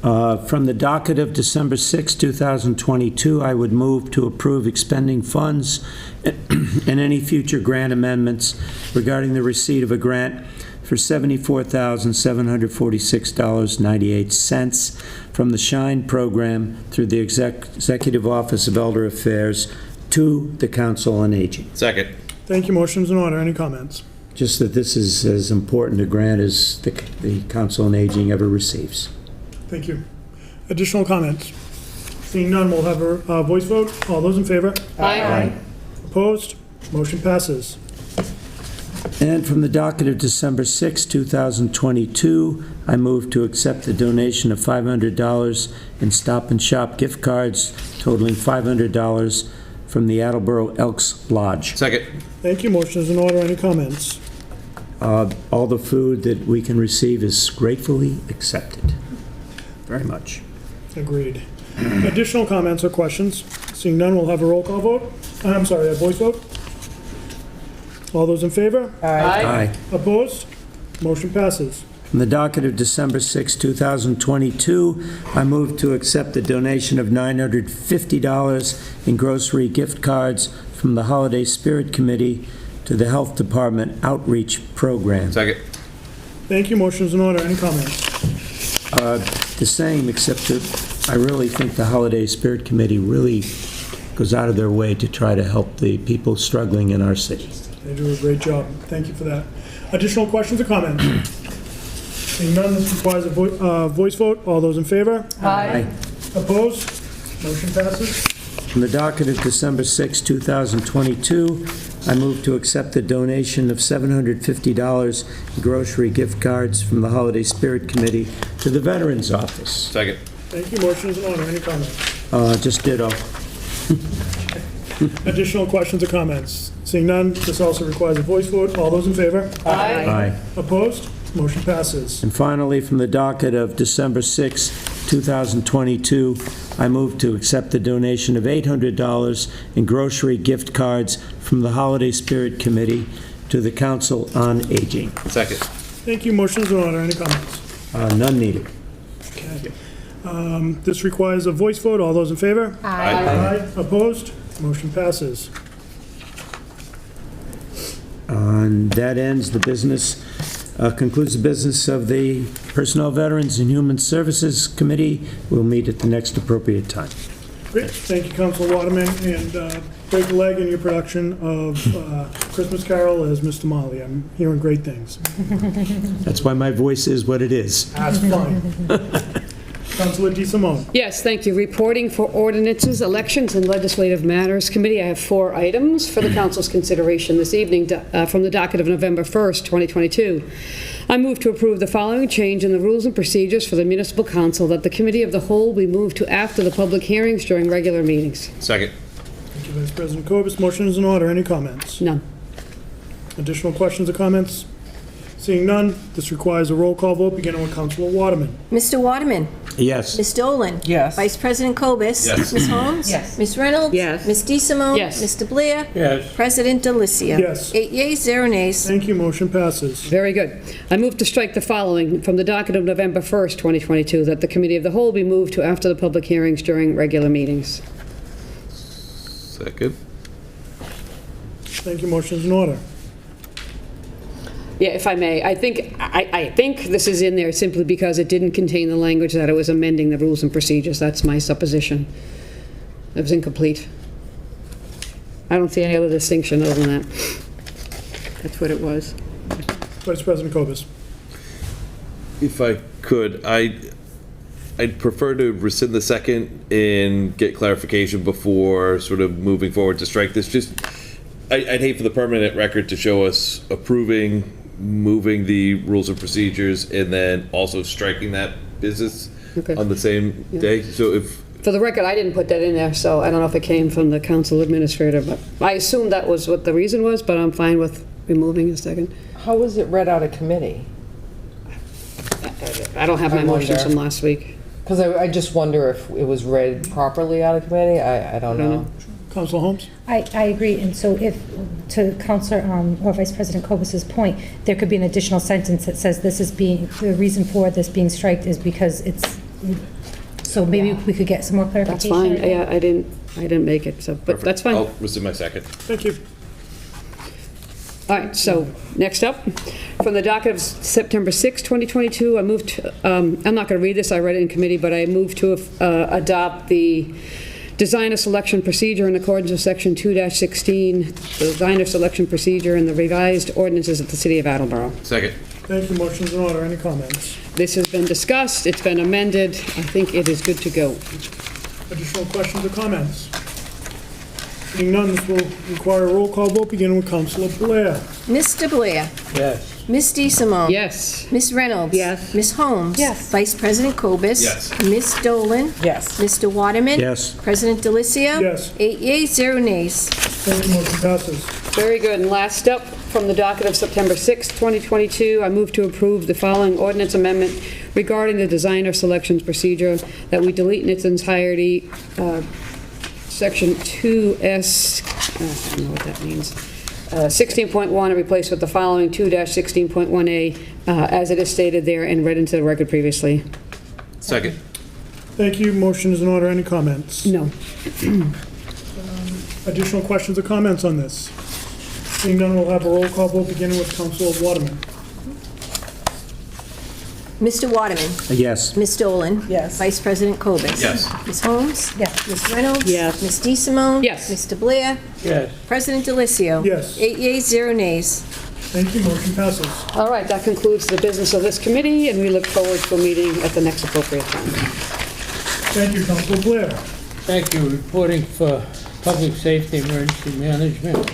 From the docket of December 6, 2022, I would move to approve expending funds and any future grant amendments regarding the receipt of a grant for $74,746.98 from the SHINE program through the Executive Office of Elder Affairs to the Council on Aging. Second. Thank you. Motion's in order. Any comments? Just that this is as important a grant as the Council on Aging ever receives. Thank you. Additional comments? Seeing none, we'll have a voice vote. All those in favor? Aye. Opposed? Motion passes. And from the docket of December 6, 2022, I move to accept the donation of $500 in Stop and Shop gift cards totaling $500 from the Attleboro Elks Lodge. Second. Thank you. Motion is in order. Any comments? All the food that we can receive is gratefully accepted. Very much. Agreed. Additional comments or questions? Seeing none, we'll have a roll call vote. I'm sorry, a voice vote. All those in favor? Aye. Opposed? Motion passes. From the docket of December 6, 2022, I move to accept the donation of $950 in grocery gift cards from the Holiday Spirit Committee to the Health Department Outreach Program. Second. Thank you. Motion's in order. Any comments? The same, except that I really think the Holiday Spirit Committee really goes out of their way to try to help the people struggling in our city. They do a great job. Thank you for that. Additional questions or comments? Seeing none, this requires a voice vote. All those in favor? Aye. Opposed? Motion passes. From the docket of December 6, 2022, I move to accept the donation of $750 in grocery gift cards from the Holiday Spirit Committee to the Veterans Office. Second. Thank you. Motion is in order. Any comments? Just ditto. Additional questions or comments? Seeing none, this also requires a voice vote. All those in favor? Aye. Opposed? Motion passes. And finally, from the docket of December 6, 2022, I move to accept the donation of $800 in grocery gift cards from the Holiday Spirit Committee to the Council on Aging. Second. Thank you. Motion is in order. Any comments? None needed. Okay. This requires a voice vote. All those in favor? Aye. Opposed? Motion passes. And that ends the business, concludes the business of the Personnel, Veterans, and Human Services Committee. We'll meet at the next appropriate time. Great. Thank you, Councilor Waterman, and break a leg in your production of Christmas Carol as Mr. Molly. I'm hearing great things. That's why my voice is what it is. That's fine. Councilor DeSimone. Yes, thank you. Reporting for Ordinances, Elections, and Legislative Matters Committee. I have 4 items for the council's consideration this evening from the docket of November 1st, 2022. I move to approve the following change in the rules and procedures for the Municipal Council, that the Committee of the Whole be moved to after the public hearings during regular meetings. Second. Thank you, Vice President Cobus. Motion is in order. Any comments? None. Additional questions or comments? Seeing none, this requires a roll call vote, beginning with Councilor Waterman. Mr. Waterman? Yes. Ms. Dolan? Yes. Vice President Cobus? Yes. Ms. Holmes? Yes. Ms. Reynolds? Yes. Ms. DeSimone? Yes. Mr. Blair? Yes. President Delicio? Yes. 8 yeas, 0 nays. Thank you, motion passes. Very good. I move to strike the following from the docket of November 1st, 2022, that the Committee of the Whole be moved to after the public hearings during regular meetings. Second. Thank you, motion is in order. Yeah, if I may, I think this is in there simply because it didn't contain the language that it was amending the rules and procedures. That's my supposition. It was incomplete. I don't see any other distinction other than that. That's what it was. Vice President Cobus. If I could, I'd prefer to rescind the second and get clarification before sort of moving forward to strike this. Just, I'd hate for the permanent record to show us approving, moving the rules and procedures, and then also striking that business Okay. on the same day. So if, For the record, I didn't put that in there, so I don't know if it came from the council administrator, but I assumed that was what the reason was, but I'm fine with removing a second. How was it read out of committee? I don't have my I motions wonder. from last week. Because I just wonder if it was read properly out of committee. I don't know. Councilor Holmes? I agree, and so if, to Councilor, or Vice President Cobus's point, there could be an additional sentence that says this is being, the reason for this being striked is because it's, so maybe we could get some more That's clarification. fine. Yeah, I didn't make it, so, but that's fine. I'll rescind my second. Thank you. All right, so next up, from the docket of September 6, 2022, I moved, I'm not going to read this, I read it in committee, but I moved to adopt the designer selection procedure in accordance with Section 2-16, the designer selection procedure and the revised ordinances of the City of Attleboro. Second. Thank you, motion is in order. Any comments? This has been discussed, it's been amended, I think it is good to go. Additional questions or comments? Seeing none, this will require a roll call vote, beginning with Councilor Blair. Mr. Blair? Yes. Ms. DeSimone? Yes. Ms. Reynolds? Yes. Ms. Holmes? Yes. Vice President Cobus? Yes. Ms. Dolan? Yes. Mr. Waterman? Yes. President Delicio? Yes. 8 yeas, 0 nays. Thank you, motion passes. Very good. And last up, from the docket of September 6, 2022, I move to approve the following ordinance amendment regarding the designer selections procedure, that we delete in its entirety Section 2S, I don't know what that means, 16.1, and replace with the following 2-16.1A, as it is stated there and read into the record previously. Second. Thank you, motion is in order. Any comments? No. Additional questions or comments on this? Seeing none, we'll have a roll call vote, beginning with Councilor Waterman. Mr. Waterman? Yes. Ms. Dolan? Yes. Vice President Cobus? Yes. Ms. Holmes? Yes. Ms. Reynolds? Yes. Ms. DeSimone? Yes. Mr. Blair? Yes. President Delicio? Yes. 8 yeas, 0 nays. Thank you, motion passes. All right, that concludes the business of this committee, and we look forward to a meeting at the next appropriate time. Thank you, Councilor Blair. Thank you. Reporting for Public Safety Emergency Management.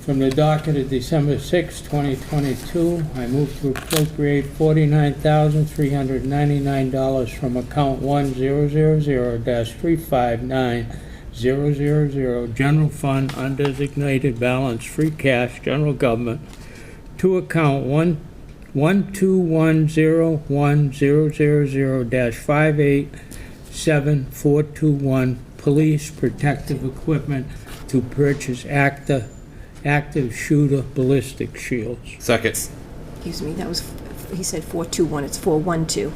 From the docket of December 6, 2022, I move to appropriate $49,399 from account 1000-359-000, General Fund, Undesignated Balance, Free Cash, General Government, to account 1210100-587-421, Police Protective Equipment, to purchase active shooter ballistic shields. Second. Excuse me, that was, he said 421, it's 412.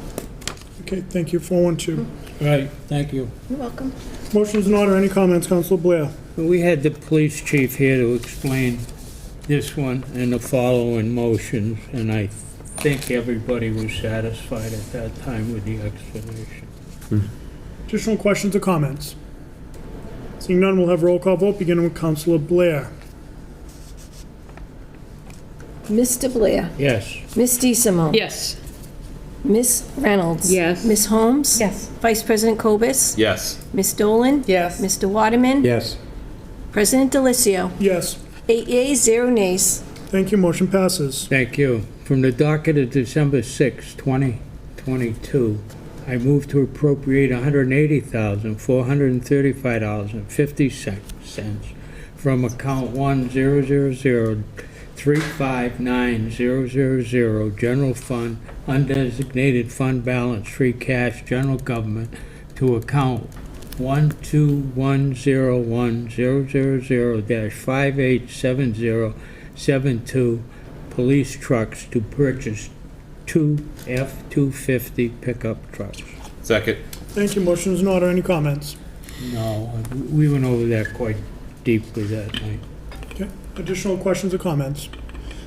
Okay, thank you, 412. Right, thank you. You're welcome. Motion's in order. Any comments, Councilor Blair? We had the police chief here to explain this one and the following motions, and I think everybody was satisfied at that time with the explanation. Additional questions or comments? Seeing none, we'll have roll call vote, beginning with Councilor Blair. Mr. Blair? Yes. Ms. DeSimone? Yes. Ms. Reynolds? Yes. Ms. Holmes? Yes. Vice President Cobus? Yes. Ms. Dolan? Yes. Mr. Waterman? Yes. President Delicio? Yes. 8 yeas, 0 nays. Thank you, motion passes. Thank you. From the docket of December 6, 2022, I move to appropriate $180,435.50 from account 1000 359000, general fund, undesignated fund balance, free cash, general government, to account 1210000-587072, police trucks, to purchase 2 F-250 pickup trucks. Second. Thank you. Motion is in order. Any comments? No, we went over that quite deeply that night. Okay. Additional questions or comments?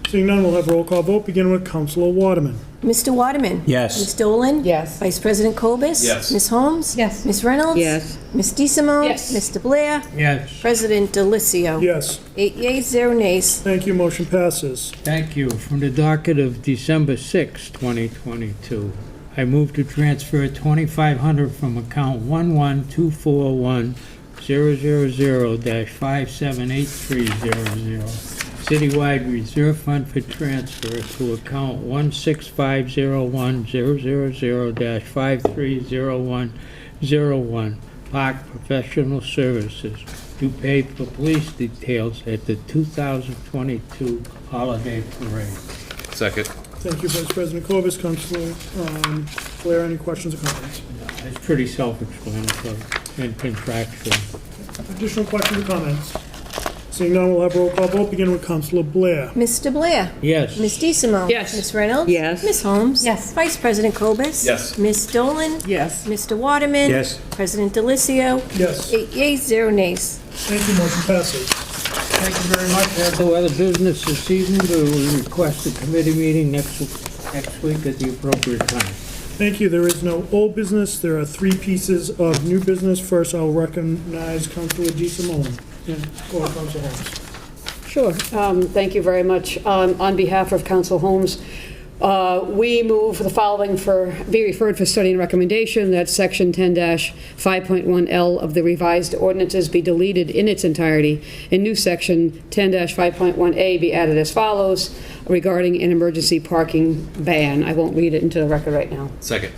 Seeing none, we'll have roll call vote, beginning with Councilor Waterman. Mr. Waterman? Yes. Ms. Dolan? Yes. Vice President Cobus? Yes. Ms. Holmes? Yes. Ms. Reynolds? Yes. Ms. DeSimone? Yes. Mr. Blair? Yes. President Delicio? Yes. 8 yeas, 0 nays. Thank you. Motion passes. Thank you. From the docket of December 6, 2022, I move to transfer $2,500 from account 11241-000-578300, citywide reserve fund for transfer, to account 16501-000-530101, park professional services, to pay for police details at the 2022 holiday parade. Second. Thank you, Vice President Cobus. Councilor Blair, any questions or comments? It's pretty self-explanatory and contractual. Additional questions or comments? Seeing none, we'll have roll call vote, beginning with Councilor Blair. Mr. Blair? Yes. Ms. DeSimone? Yes. Ms. Reynolds? Yes. Ms. Holmes? Yes. Vice President Cobus? Yes. Ms. Dolan? Yes. Mr. Waterman? Yes. President Delicio? Yes. 8 yeas, 0 nays. Thank you. Motion passes. Thank you very much. Have no other business this evening, but we request a committee meeting next week at the appropriate time. Thank you. There is no old business. There are 3 pieces of new business. First, I'll recognize Councilor DeSimone or Councilor Holmes. Sure. Thank you very much. On behalf of Council Holmes, we move the following be referred for study and recommendation, that Section 10-5.1L of the revised ordinances be deleted in its entirety, and new Section 10-5.1A be added as follows, regarding an emergency parking ban. I won't read it into the record right now. Second.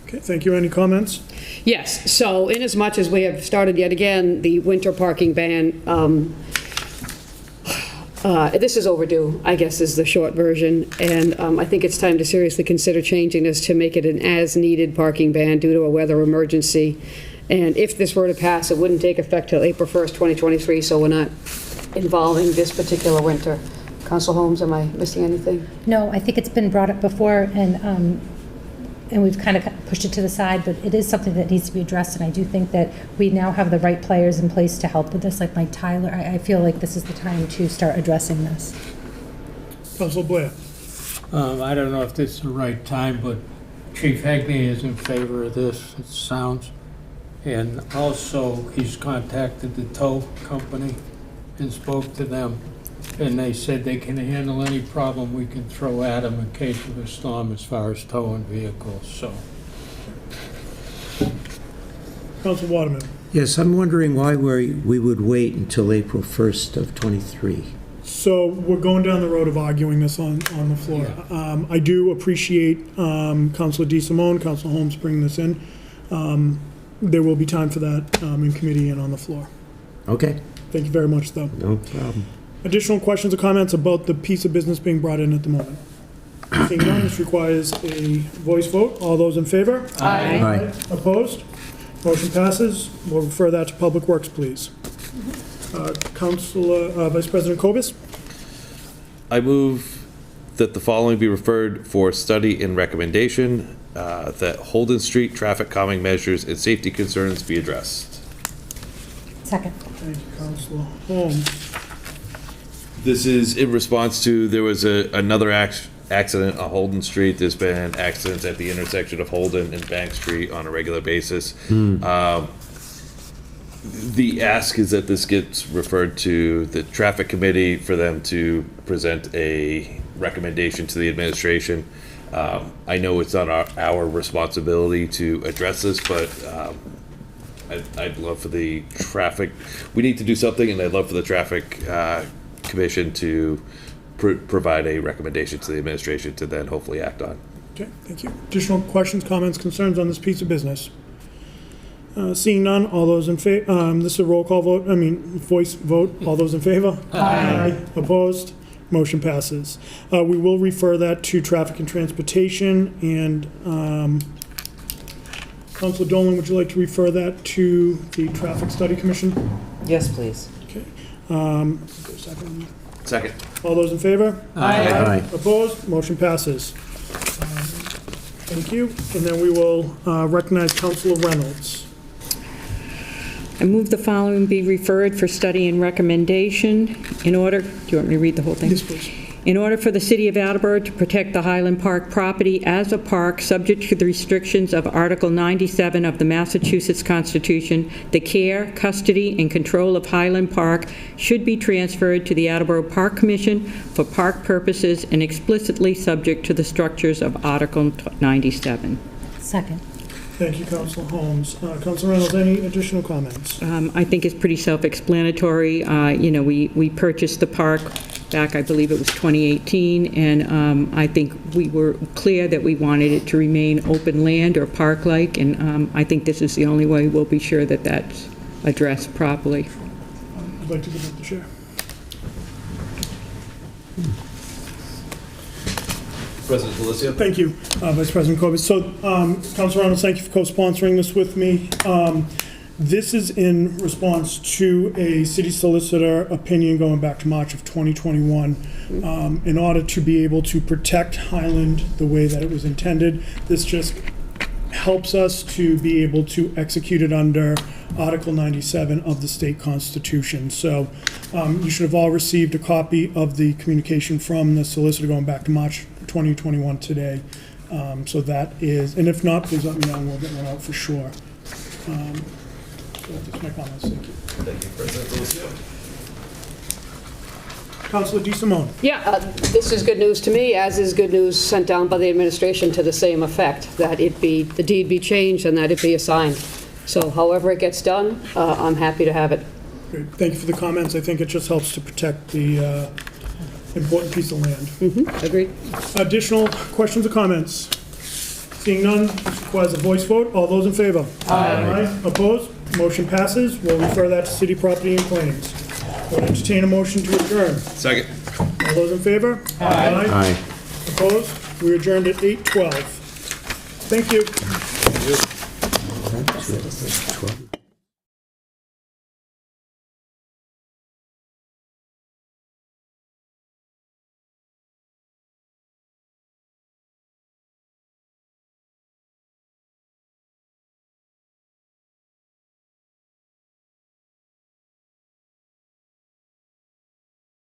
Okay, thank you. Any comments? Yes. So inasmuch as we have started yet again the winter parking ban, this is overdue, I guess, is the short version, and I think it's time to seriously consider changing this to make it an as-needed parking ban due to a weather emergency. And if this were to pass, it wouldn't take effect till April 1st, 2023, so we're not involving this particular winter. Council Holmes, am I missing anything? No, I think it's been brought up before, and we've kind of pushed it to the side, but it is something that needs to be addressed, and I do think that we now have the right players in place to help with this, like Mike Tyler. I feel like this is the time to start addressing this. Councilor Blair. I don't know if this is the right time, but Chief Hegney is in favor of this, it sounds. And also, he's contacted the tow company and spoke to them, and they said they can handle any problem we can throw at them in case of a storm as far as towing vehicles, so. Councilor Waterman. Yes, I'm wondering why we would wait until April 1st of '23. So we're going down the road of arguing this on the floor. Yeah. I do appreciate Councilor DeSimone, Councilor Holmes bringing this in. There will be time for that in committee and on the floor. Okay, Thank you very much, though. no problem. Additional questions or comments about the piece of business being brought in at the moment? Seeing none, this requires a voice vote. All those in favor? Aye. Opposed? Motion passes. We'll refer that to Public Works, please. Councilor, Vice President Cobus? I move that the following be referred for study and recommendation, that Holden Street traffic calming measures and safety concerns be addressed. Second. Thank you, Councilor Holmes. This is in response to, there was another accident on Holden Street. There's been accidents at the intersection of Holden and Bank Street on a regular basis. The ask is that this gets referred to the traffic committee for them to present a recommendation to the administration. I know it's not our responsibility to address this, but I'd love for the traffic, we need to do something, and I'd love for the traffic commission to provide a recommendation to the administration to then hopefully act on. Okay, thank you. Additional questions, comments, concerns on this piece of business? Seeing none, all those in favor, this is a roll call vote, voice vote. All those in favor? Aye. Opposed? Motion passes. We will refer that to Traffic and Transportation, and Councilor Dolan, would you like to refer that to the Traffic Study Commission? Yes, please. Okay. Second. Second. All those in favor? Aye. Opposed? Motion passes. Thank you. And then we will recognize Councilor Reynolds. I move the following be referred for study and recommendation in order, do you want me to read the whole thing? Yes, please. In order for the City of Attleboro to protect the Highland Park property as a park subject to the restrictions of Article 97 of the Massachusetts Constitution, the care, custody, and control of Highland Park should be transferred to the Attleboro Park Commission for park purposes and explicitly subject to the structures of Article 97. Second. Thank you, Councilor Holmes. Councilor Reynolds, any additional comments? I think it's pretty self-explanatory. We purchased the park back, I believe it was 2018, and I think we were clear that we wanted it to remain open land or park-like, and I think this is the only way we'll be sure that that's addressed properly. I'd like to give it the chair. President Delicio. Thank you, Vice President Corbett. So, Councilor Reynolds, thank you for co-sponsoring this with me. This is in response to a city solicitor opinion going back to March of 2021. In order to be able to protect Highland the way that it was intended, this just helps us to be able to execute it under Article 97 of the state constitution. So you should have all received a copy of the communication from the solicitor going back to March 2021 today. So that is, and if not, please let me know and we'll get one out for sure. So that's my comments. Thank you. Thank you, President Delicio. Councilor DeSimone. Yeah, this is good news to me, as is good news sent down by the administration to the same effect, that the deed be changed and that it be assigned. So however it gets done, I'm happy to have it. Great. Thank you for the comments. I think it just helps to protect the important piece of land. Agreed. Additional questions or comments? Seeing none, this requires a voice vote. All those in favor? Aye. Opposed? Motion passes. We'll refer that to City Property and Claims. We'll entertain a motion to adjourn. Second. All those in favor? Aye. Opposed? We adjourned at 8:12. Thank you. Thank you.